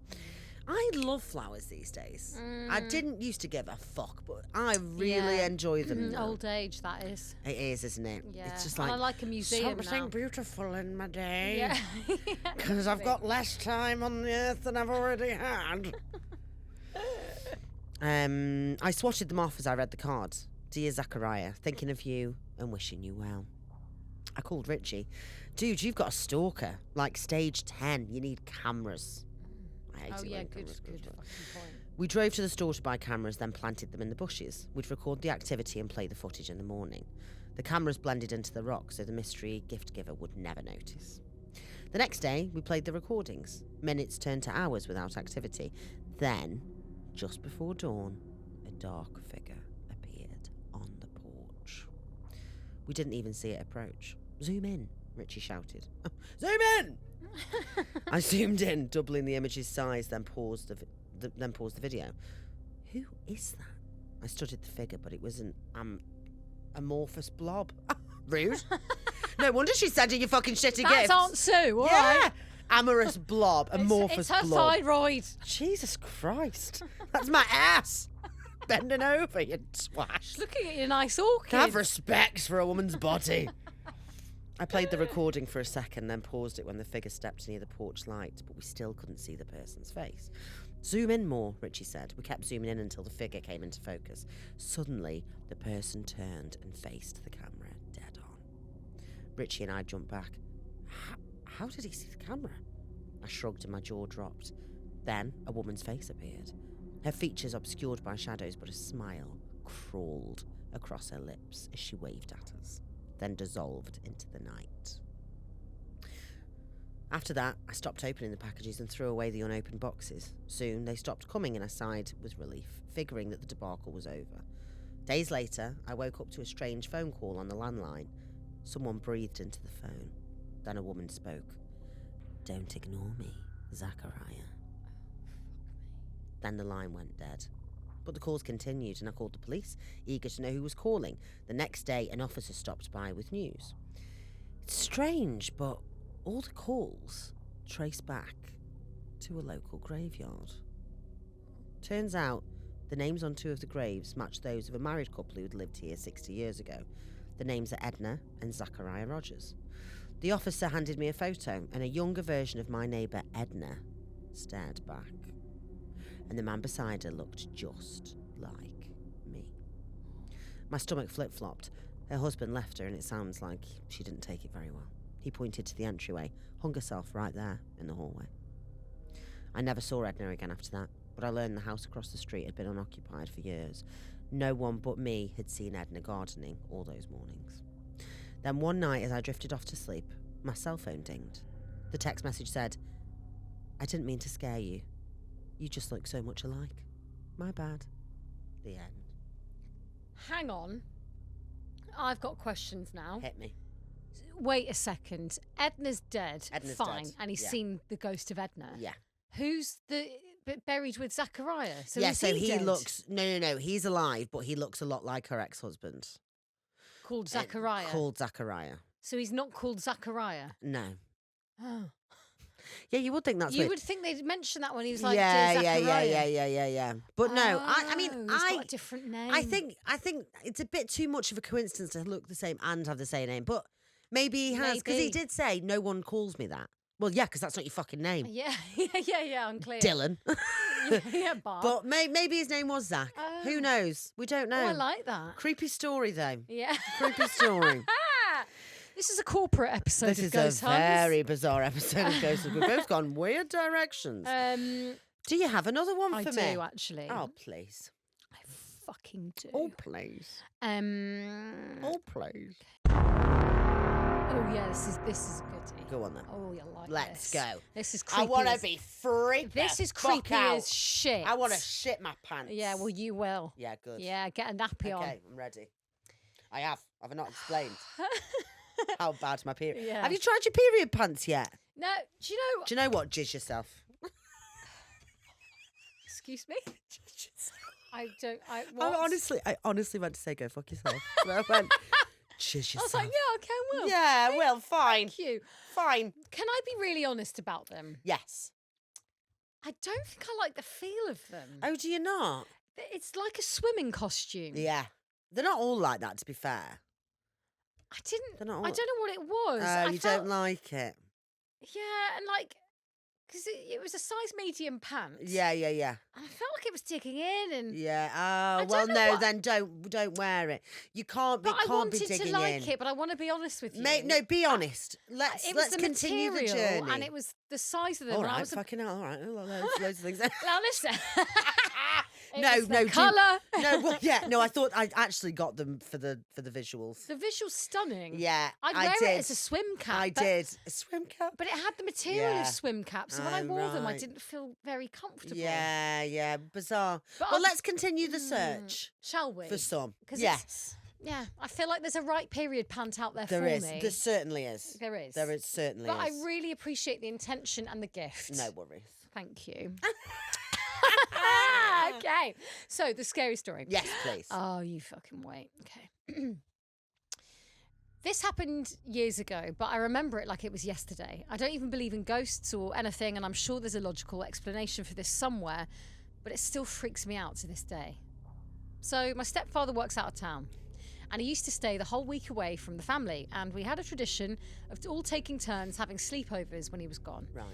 I love flowers these days. I didn't used to give a fuck, but I really enjoy them now. Old age, that is. It is, isn't it? Yeah. It's just And like I like a museum something now. beautiful in my day. Yeah. Because I've got less time on the earth than I've already had. I swatted them off as I read the cards. Dear Zachariah, thinking of you and wishing you well. I called Richie. Dude, you've got a stalker. Like stage 10. You need cameras. I hate it when good cameras go fucking wrong. point. We drove to the store to buy cameras, then planted them in the bushes. We'd record the activity and play the footage in the morning. The cameras blended into the rock, so the mystery gift giver would never notice. The next day, we played the recordings. Minutes turned to hours without activity. Then, just before dawn, a dark figure appeared on the porch. We didn't even see it approach. Zoom in, Richie shouted. Zoom in! I zoomed in, doubling the image's size, then paused the video. Who is that? I studied the figure, but it was an amorphous blob. Rude. No wonder she's sending you fucking shitty gifts. That's Aunt Sue, all yeah. right. Amorous blob, amorphous It's her blob. thyroid. Jesus Christ. That's my ass. Bending over, you twat. She's looking at your nice orchid. Have respect for a woman's body. I played the recording for a second, then paused it when the figure stepped near the porch light, but we still couldn't see the person's face. Zoom in more, Richie said. We kept zooming in until the figure came into focus. Suddenly, the person turned and faced the camera dead on. Richie and I jumped back. How did he see the camera? I shrugged and my jaw dropped. Then, a woman's face appeared. Her features obscured by shadows, but a smile crawled across her lips as she waved at us, then dissolved into the night. After that, I stopped opening the packages and threw away the unopened boxes. Soon, they stopped coming and I sighed with relief, figuring that the debacle was over. Days later, I woke up to a strange phone call on the landline. Someone breathed into the phone. Then a woman spoke. Don't ignore me, Zachariah. Then the line went dead. But the calls continued and I called the police, eager to know who was calling. The next day, an officer stopped by with news. It's strange, but all the calls trace back to a local graveyard. Turns out, the names on 2 of the graves match those of a married couple who had lived here 60 years ago. The names are Edna and Zachariah Rogers. The officer handed me a photo, and a younger version of my neighbour Edna stared back. And the man beside her looked just like me. My stomach flip-flopped. Her husband left her, and it sounds like she didn't take it very well. He pointed to the entryway, hung herself right there in the hallway. I never saw Edna again after that, but I learned the house across the street had been unoccupied for years. No one but me had seen Edna gardening all those mornings. Then one night, as I drifted off to sleep, my cell phone dinged. The text message said, I didn't mean to scare you. You just look so much alike. My bad. The end. Hang on. I've got questions now. Hit me. Wait a second. Edna's dead. Edna's Fine. dead, And he's yeah. seen the ghost of Edna. Yeah. Who's the buried with Zachariah? So yeah, is so he he dead? looks... No. He's alive, but he looks a lot like her ex-husband. Called Zachariah. Called Zachariah. So he's not called Zachariah. No. Oh. Yeah, you would think that's You weird. would think they'd mention that when he was like, yeah, "Dear Zachariah." yeah. But no, I mean, Oh, he's got a different name. I think it's a bit too much of a coincidence to look the same and have the same name. But maybe he has, because he Maybe. did say no one calls me that. Well, yeah, because that's not your fucking name, Yeah, unclear. Dylan. yeah, Bob. But maybe his name was Zach. Who Oh. knows? We don't know. Oh, I like that. Creepy story though. Yeah. Creepy story. This is a corporate episode This of is Ghost a Huns. very bizarre episode of Ghost Huns. We've both gone weird directions. Do you have another one I for do, me? actually. Oh, please. I fucking do. Oh, please. Oh, please. Oh, yeah, this is a goodie. Go on then. Oh, you like Let's this. go. This is creepy. I want to be freaked. This is fuck creepy out. as shit. I want to shit my pants. Yeah, well, you will. Yeah, good. Yeah, get a nappy on. Okay, I'm ready. I have. Have I not explained how bad my period? Yeah. Have you tried your period pants yet? No, do you know? Do you know what? Jizz yourself. Excuse me? I don't. I honestly went to say go fuck yourself. So I went, jizz yourself. I was like, yeah, okay, I will. Yeah, well, fine. Thank you. Fine. Can I be really honest about them? Yes. I don't think I like the feel of them. Oh, do you not? It's like a swimming costume. Yeah. They're not all like that, to be fair. I didn't. They're not all... I don't know what it was. Oh, I you felt, don't like it? Yeah, and like, because it was a size medium pants. Yeah. And I felt like it was digging in, and Yeah. I Oh, well, don't know no, what- then don't wear it. You can't. but It I can't be wanted digging to like in. it. But I want to be honest with you. Mate, no, be honest. Let's It was the continue the material, journey. and it was the size of them. all and I right, was fucking hell. All right, loads of things. Now listen. No, the do- colour. No, well, yeah, no. I thought I actually got them for the visuals. The visual's stunning. Yeah, I'd I wear did. it as a swim cap. I but, did a swim cap. But it had the material Yeah. of swim caps, so when I Oh, wore them, I right. didn't feel very comfortable. Yeah, bizarre. But Well, I'll- let's continue the search Shall we? for some. 'Cause Yes, Yeah, I feel like there's a right period pant out there there for is. me. There certainly is. There is. There is certainly. But is. I really appreciate the intention and the gift. No worries. Thank you. Okay. So, the scary story. Yes, please. Oh, you fucking wait. Okay. This happened years ago, but I remember it like it was yesterday. I don't even believe in ghosts or anything, and I'm sure there's a logical explanation for this somewhere, but it still freaks me out to this day. So, my stepfather works out of town, and he used to stay the whole week away from the family, and we had a tradition of all taking turns having sleepovers when he was gone. Right.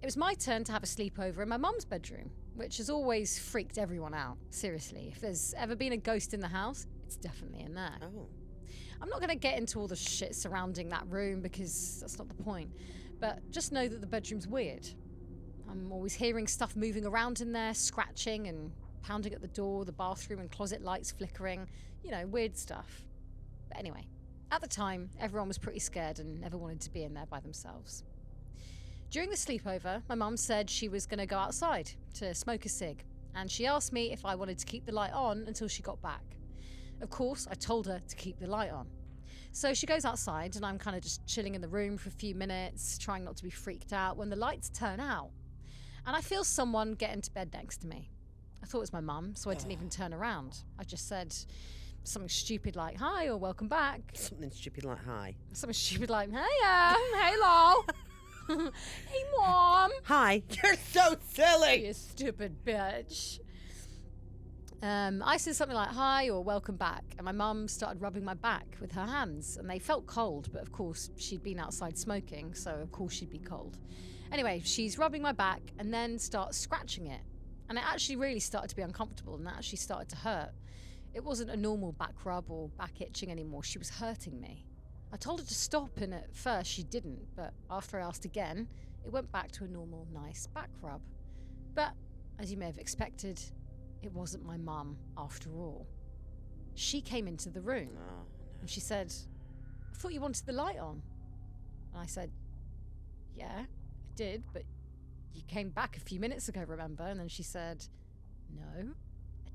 It was my turn to have a sleepover in my mum's bedroom, which has always freaked everyone out. Seriously, if there's ever been a ghost in the house, it's definitely in there. Oh. I'm not going to get into all the shit surrounding that room because that's not the point. But just know that the bedroom's weird. I'm always hearing stuff moving around in there, scratching and pounding at the door, the bathroom and closet lights flickering. You know, weird stuff. But anyway, at the time, everyone was pretty scared and never wanted to be in there by themselves. During the sleepover, my mum said she was going to go outside to smoke a cig, and she asked me if I wanted to keep the light on until she got back. Of course, I told her to keep the light on. So she goes outside, and I'm kind of just chilling in the room for a few minutes, trying not to be freaked out, when the lights turn out. And I feel someone get into bed next to me. I thought it was my mum, so I didn't even turn around. I just said something stupid like, hi, or welcome back. Something stupid like hi. Something stupid like, hey, lol. Hey, Mom. Hi. You're so silly. You stupid bitch. I said something like, hi, or welcome back. And my mum started rubbing my back with her hands. And they felt cold, but of course, she'd been outside smoking, so of course she'd be cold. Anyway, she's rubbing my back and then starts scratching it. And it actually really started to be uncomfortable, and that actually started to hurt. It wasn't a normal back rub or back itching anymore. She was hurting me. I told her to stop, and at first she didn't, but after I asked again, it went back to a normal, nice back rub. But, as you may have expected, it wasn't my mum after all. She came into the room, and she said, I thought you wanted the light on. And I said, yeah, I did, but you came back a few minutes ago, remember? And then she said, no.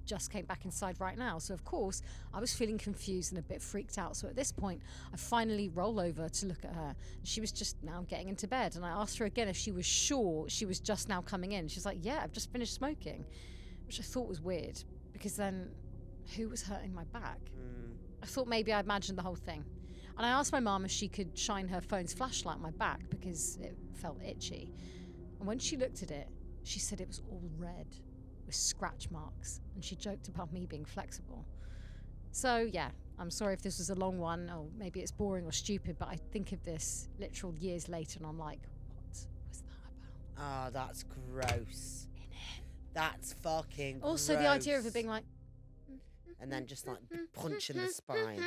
Just came back inside right now. So of course I was feeling confused and a bit freaked out. So at this point I finally roll over to look at her. She was just now getting into bed, and I asked her again if she was sure she was just now coming in. She's like, yeah, I've just finished smoking, which I thought was weird, because then who was hurting my back? I thought maybe I imagined the whole thing, and I asked my mum if she could shine her phone's flashlight on my back because it felt itchy. And when she looked at it, she said it was all red with scratch marks, and she joked about me being flexible. So yeah, I'm sorry if this was a long one, or maybe it's boring or stupid, but I think of this literal years later and I'm like, what was that about? Oh, that's gross. Innit? That's fucking Also gross. the idea of it being like, And then just like punch in the spine.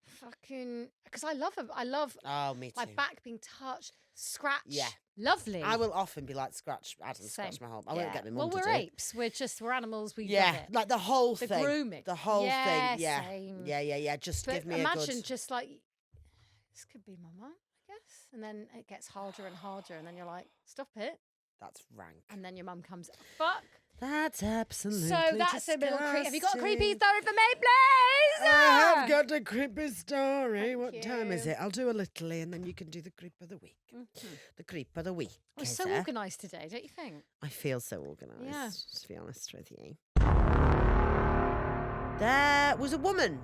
Fucking, because I love them. I love me too. my back being touched, scratched. Yeah. Lovely. I will often be like, scratch my whole. I won't get my mum to do. Well, we're apes. We're animals. We Yeah, love it. like the whole The thing. grooming. The whole thing. Yeah. Same. Yeah. Just But give me a good. imagine just like, this could be my mum, I guess. And then it gets harder and harder. And then you're like, stop it. That's rank. And then your mum comes, fuck. That's absolutely So that's a little creepy. Have you got a creepy disgusting. story for me, please? I have got a creepy story. Thank What time is you. it? I'll do a little and then you can do the creep of the week. The creep of the week. We're so Keza. organised today, don't you think? I feel so organised, Yeah. to be honest with you. There was a woman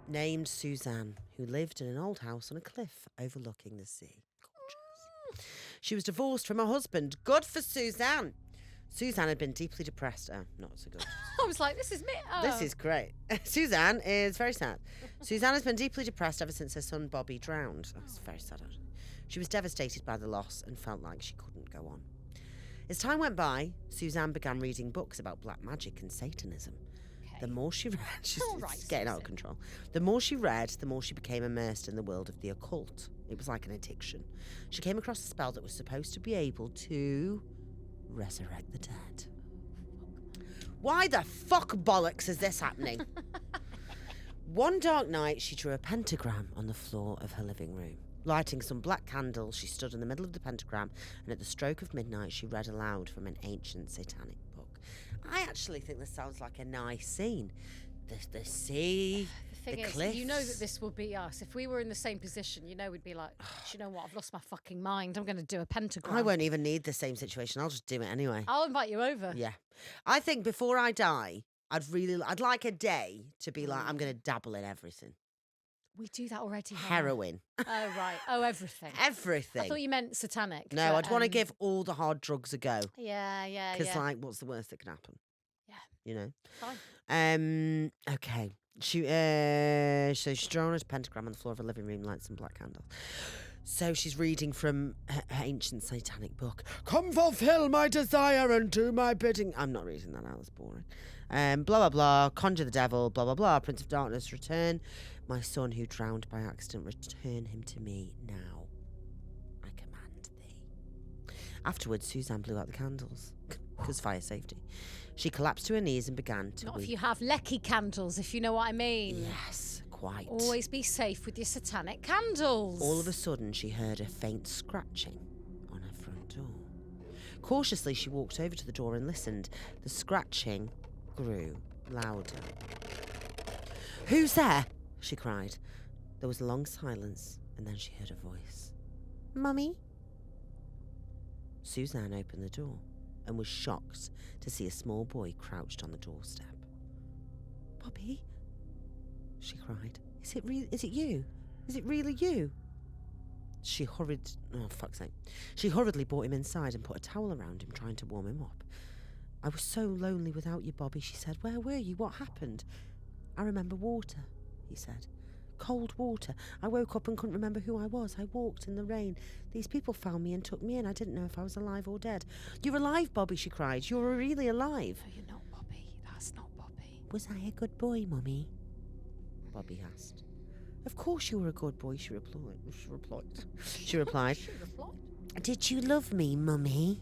named Suzanne who lived in an old house on a cliff overlooking the sea. Gorgeous. She was divorced from her husband. Good for Suzanne. Suzanne had been deeply depressed. Oh, not so good. I was like, this is me. Oh. This is great. Suzanne is very sad. Suzanne has been deeply depressed ever since her son Bobby drowned. Oh, it's very sad. She was devastated by the loss and felt like she couldn't go on. As time went by, Suzanne began reading books about black magic and Satanism. Okay. The more she read, she's All right, getting out of Susan. control. The more she read, the more she became immersed in the world of the occult. It was like an addiction. She came across a spell that was supposed to be able to resurrect the dead. Why the fuck bollocks is this happening? One dark night, she drew a pentagram on the floor of her living room. Lighting some black candles, she stood in the middle of the pentagram, and at the stroke of midnight, she read aloud from an ancient satanic book. I actually think this sounds like a nice scene. The sea, The thing is, cliffs. you know that this will be us. If we were in the same position, you know, we'd be like, do you know what? I've lost my fucking mind. I'm going to do a pentagram. I won't even need the same situation. I'll just do it anyway. I'll invite you over. Yeah. I think before I die, I'd like a day to be like, I'm going to dabble in everything. We do that already. Hannah. Heroin. Oh, right. Oh, everything. Everything. I thought you meant satanic. No, but, I'd want to give all the hard drugs a go. Yeah. Because, like, what's the worst that can happen? Yeah. You know? Fine. Okay. So she's drawn a pentagram on the floor of her living room, lights some black candles. So she's reading from her ancient satanic book. Come fulfill my desire and do my bidding. I'm not reading that out, that's boring. Blah, blah, blah. Conjure the devil, blah, blah, blah. Prince of Darkness, return my son who drowned by accident. Return him to me now. I command thee. Afterwards, Suzanne blew out the candles. Because fire safety. She collapsed to her knees and began to Not weep. if you have lecky candles, if you know what I mean. Yes, quite. Always be safe with your satanic candles. All of a sudden, she heard a faint scratching on her front door. Cautiously, she walked over to the door and listened. The scratching grew louder. Who's there? She cried. There was a long silence, and then she heard a voice. Mummy? Suzanne opened the door and was shocked to see a small boy crouched on the doorstep. Bobby? She cried. Is it you? Is it really you? She hurriedly brought him inside and put a towel around him, trying to warm him up. I was so lonely without you, Bobby, she said. Where were you? What happened? I remember water, he said. Cold water. I woke up and couldn't remember who I was. I walked in the rain. These people found me and took me in. I didn't know if I was alive or dead. You're alive, Bobby, she cried. You're really alive. No, you're not, Bobby. That's not Bobby. Was I a good boy, Mummy? Bobby asked. Of course you were a good boy, she replied. She replied. Did you love me, Mummy?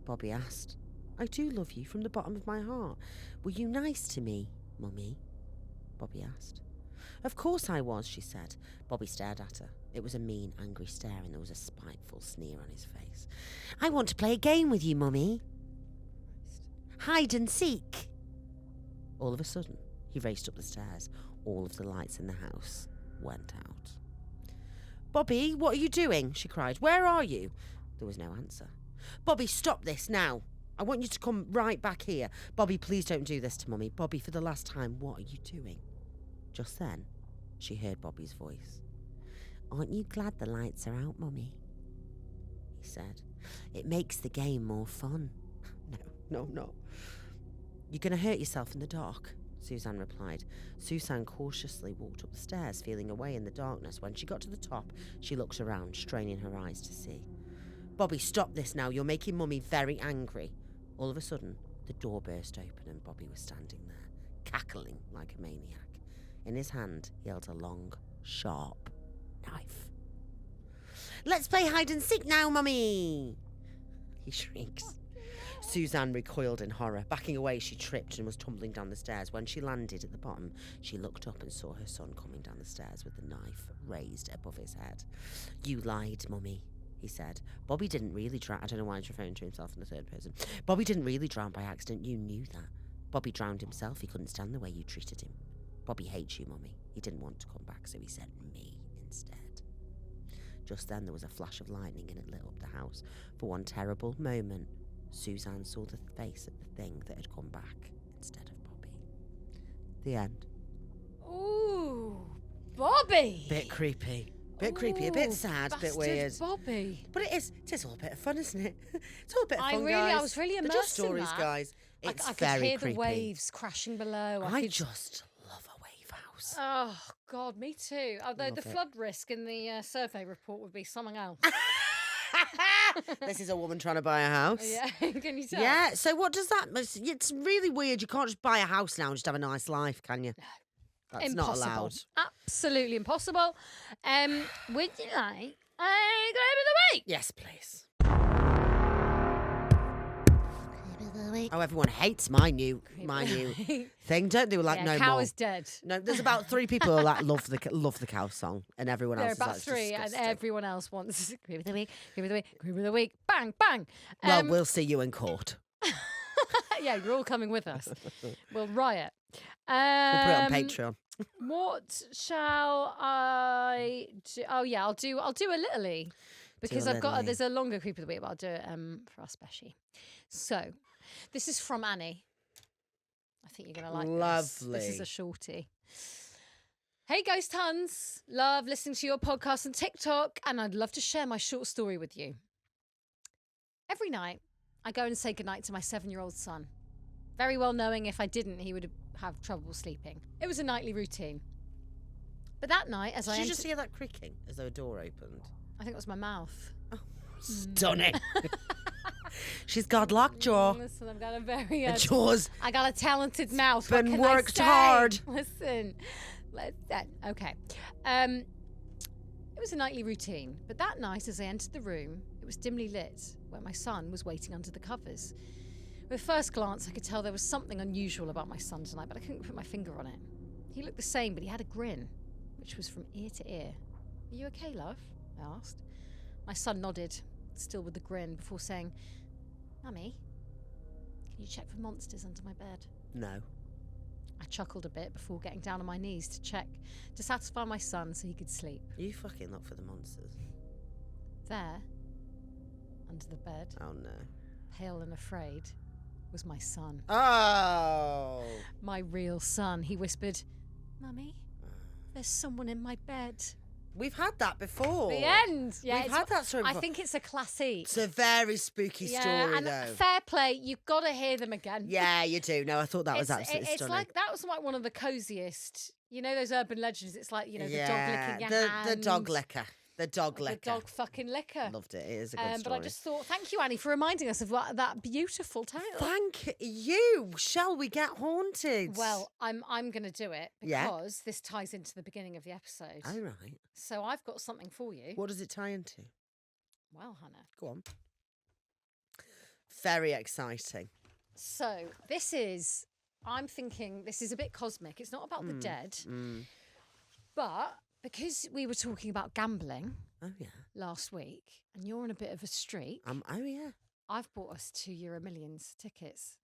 Bobby asked. I do love you from the bottom of my heart. Were you nice to me, Mummy? Bobby asked. Of course I was, she said. Bobby stared at her. It was a mean, angry stare, and there was a spiteful sneer on his face. I want to play a game with you, Mummy. Hide and seek. All of a sudden, he raced up the stairs. All of the lights in the house went out. Bobby, what are you doing? She cried. Where are you? There was no answer. Bobby, stop this now. I want you to come right back here. Bobby, please don't do this to Mummy. Bobby, for the last time, what are you doing? Just then, she heard Bobby's voice. Aren't you glad the lights are out, Mummy? He said. It makes the game more fun. No, not. You're going to hurt yourself in the dark, Suzanne replied. Suzanne cautiously walked up the stairs, feeling away in the darkness. When she got to the top, she looked around, straining her eyes to see. Bobby, stop this now. You're making Mummy very angry. All of a sudden, the door burst open and Bobby was standing there, cackling like a maniac. In his hand, he held a long, sharp knife. "Let's play hide and seek now, Mummy!" he shrieks. Suzanne recoiled in horror. Backing away, she tripped and was tumbling down the stairs. When she landed at the bottom, she looked up and saw her son coming down the stairs with the knife raised above his head. "You lied, Mummy," he said. "Bobby didn't really drown." I don't know why he's referring to himself in the third person. "Bobby didn't really drown by accident. You knew that. Bobby drowned himself. He couldn't stand the way you treated him. Bobby hates you, Mummy. He didn't want to come back, so he sent me instead." Just then there was a flash of lightning and it lit up the house. For one terrible moment, Suzanne saw the face of the thing that had come back instead of Bobby. The end. Ooh, Bobby. Bit creepy. Bit creepy, a bit sad, a bit weird. Bobby. But it is all a bit of fun, isn't it? It's all a bit of fun, I guys. was really They're immersed just stories, in that. guys. It's I could very hear creepy. the waves crashing below. I just love a wave house. Oh, God, me too. Although Love the it. flood risk in the survey report would be something else. This is a woman trying to buy a house. Yeah, can you tell? Yeah, so what does that... It's really weird. You can't just buy a house now and just have a nice life, can you? No. That's Impossible. not allowed. Absolutely impossible. Would you like a Grab of the Week? Yes, please. Oh, everyone hates my new thing, don't they? Like, no cow more. is dead. No, there's about 3 people who like love the cow song, and everyone There are else about is 3, and disgusting. everyone else wants Grab of the Week, Grab of the Week, Grab of the Week. Bang, bang. Well, we'll see you in court. Yeah, you're all coming with us. We'll riot. We'll put it on Patreon. What shall I do? Oh yeah, I'll do a littly because I've got littly. there's a longer creep of the week, but I'll do it for our special. So, this is from Annie. I think you're gonna like this. Lovely. This is a shortie. "Hey Ghost Huns, love listening to your podcast and TikTok, and I'd love to share my short story with you. Every night, I go and say goodnight to my 7-year-old son, very well knowing if I didn't, he would have trouble sleeping. It was a nightly routine. But that night, as Did you just hear that creaking as though a door opened? I think it was my mouth. Stunning. She's got lockjaw. Listen, I've got a very... The jaws. I got a talented mouth. Been What can worked I say? hard. Listen. Okay. It was a nightly routine, but that night as I entered the room, it was dimly lit, where my son was waiting under the covers. With first glance, I could tell there was something unusual about my son tonight, but I couldn't put my finger on it. He looked the same, but he had a grin, which was from ear to ear. "Are you okay, love?" I asked. My son nodded, still with the grin, before saying, "Mummy, can you check for monsters under my bed?" No. I chuckled a bit before getting down on my knees to check, to satisfy my son so he could sleep. You fucking look for the monsters. There, under the bed, Oh, no. pale and afraid, was my son. Oh. My real son. He whispered, "Mummy, there's someone in my bed." We've had that before. The end. Yeah, We've had that story before. I think it's a classy. It's a very spooky story, and though. fair play, you've got to hear them again. Yeah, you do. No, I thought that was absolutely It's stunning. like, that was like one of the coziest, you know, those urban legends. It's like, you know, the dog yeah, licking your hand. the dog licker. The dog licker. The dog fucking licker. Loved it. It is a good story. But I just thought, thank you, Annie, for reminding us of that beautiful tale. Thank you. Shall we get haunted? Well, I'm going to do it because Yeah. this ties into the beginning of the episode. Oh, right. So I've got something for you. What does it tie into? Well, Hannah. Go on. Very exciting. So I'm thinking this is a bit cosmic. It's not about the dead, but because we were talking about gambling Oh, yeah. last week and you're on a bit of a streak, Oh, yeah. I've bought us 2 Euro Millions tickets.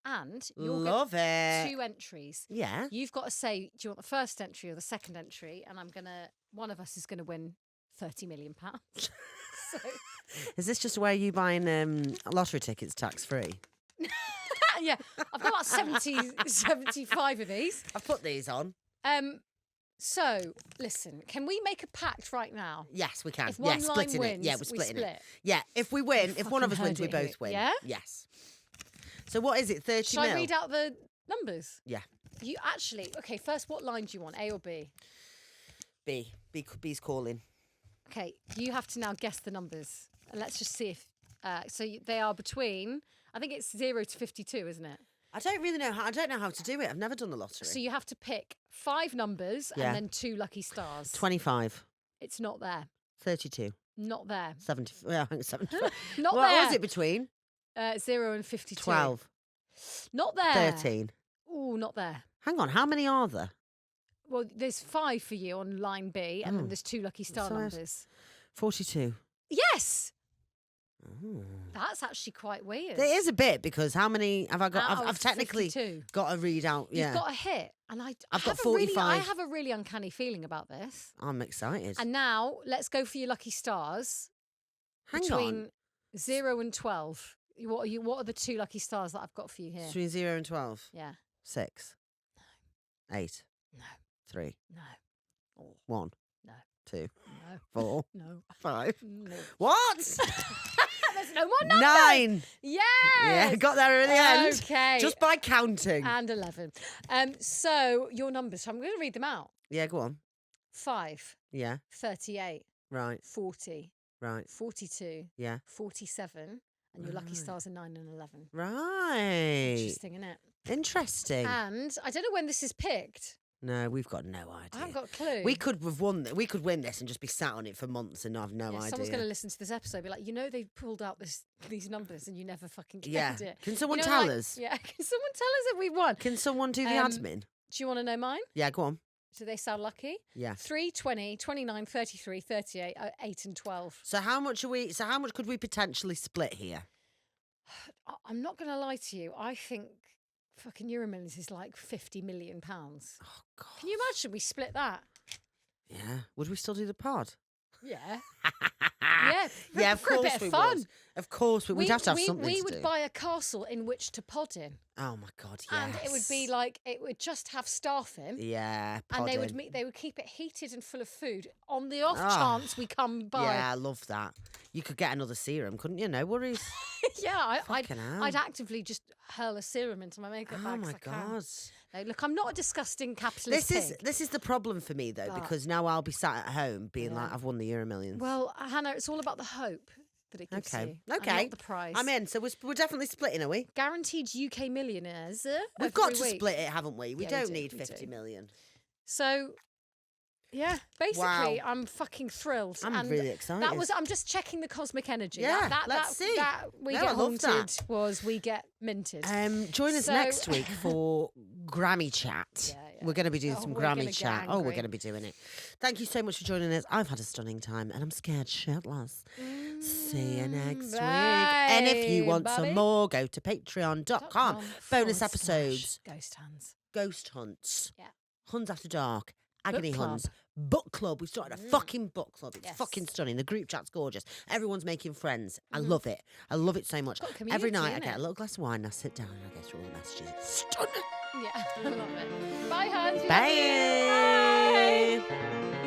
And you're Love it. 2 entries. Yeah. You've got to say, do you want the first entry or the second entry? And one of us is going to win £30 million. So, Is this just where you buying lottery tickets tax free? yeah, I've got about 75 of these. I've put these on. So, listen, can we make a pact right now? Yes, we can. If one line splitting wins, it. Yeah, we're we splitting split. it. Yeah, if we win, if one of us fucking wins, we heard it both here. win. Yeah? Yes. So what is it? 30 Shall mil? I read out the numbers? Yeah. You actually, okay, first, what line do you want, A or B? B. B's calling. Okay, you have to now guess the numbers. And let's just see if, they are between, I think it's 0 to 52, isn't it? I don't really know how. I don't know how to do it. I've never done the lottery. So you have to pick 5 numbers and then 2 lucky stars. 25. It's not there. 32. Not there. 70. Well, I think 75. Not What there. was it between? 0 and 52. 12. Not there. 13. Oh, not there. Hang on. How many are there? Well, there's 5 for you on line B, and then there's 2 lucky star So numbers. 42. Yes. Oh. That's actually quite weird. There is a bit because how many have I got? Out I've of technically 52. got to read out. Yeah. You've got a hit, and I've got have 45. I have a really uncanny feeling about this. I'm excited. And now let's go for your lucky stars. Hang between on. 0 and 12. What are the 2 lucky stars that I've got for you here? Between 0 and 12. Yeah. 6. No. 8. No. 3. No. Oh, 1. no. 2. No. 4. No. 5. No. What? There's no more numbers. 9. Yes. Yeah, got there at the end. Okay. Just by counting. And 11. So your numbers. So I'm going to read them out. Yeah, go on. 5, Yeah. 38, Right. 40, Right. 42, Yeah. 47, and your lucky Right. stars are 9 and 11. Right. Interesting, isn't it? Interesting. And I don't know when this is picked. No, we've got no idea. I haven't got a clue. We could have won. We could win this and just be sat on it for months and have no idea. Someone's going to listen to this episode and be like, they pulled out these numbers and you never fucking get Yeah. it. Can someone You know, tell like- us? Yeah, can someone tell us if we won? Can someone do the admin? Do you want to know mine? Yeah, go on. Do they sound lucky? Yeah. 3, 20, 29, 33, 38, 8 and 12. So how much are we? So how much could we potentially split here? I'm not going to lie to you. I think fucking Euromillions is like £50 million. Oh God. Can you imagine we split that? Yeah. Would we still do the pod? Yeah. Yeah. Yeah, of for a course bit of we fun. would. Of course, we'd have to have something we to would do. buy a castle in which to pod in. Oh my God, yes. And it would be like, it would just have staff in. Yeah, And they would podding. they would keep it heated and full of food on the off Ah. chance we come by. Yeah, I love that. You could get another serum, couldn't you? No worries. Yeah, Fucking hell. I'd actively just hurl a serum into my makeup Oh bag. 'cause my I can. God. No, look, I'm not a disgusting capitalist pig. This is the problem for me though, But- because now I'll be sat at home being like, Yeah. I've won the Euromillions. Well, Hannah, it's all about the hope that it gives Okay. you. and Okay. not the prize. I'm in. So we're definitely splitting, are we? Guaranteed UK millionaires. We've got every to week. split it, haven't we? We Yeah, we don't do, need we 50 do. million. So, yeah, basically, Wow. I'm fucking thrilled. I'm and really excited. I'm just checking the cosmic energy. Yeah, that, let's see. That we No, get I love that. haunted was we get minted. Join us So- next week for Grammy chat. Yeah, yeah. We're going to be doing Oh, some we're gonna Grammy get chat. Oh, we're angry. going to be doing it. Thank you so much for joining us. I've had a stunning time and I'm scared shitless. See you next week. And if you want Bye, some Bobby. more, go to patreon.com. Bonus episodes, Ghost hands. ghost hunts, Yeah. Huns After Dark, Agony club. Huns, book club. We've started a fucking book club. It's Yes. fucking stunning. The group chat's gorgeous. Everyone's making friends. I love it. I love it so much. got a Every community, night I innit? get a little glass of wine and I sit down and I go through all the messages. It's stunning. Yeah, I love it. Bye, Hans. Love you. Bye. Bye.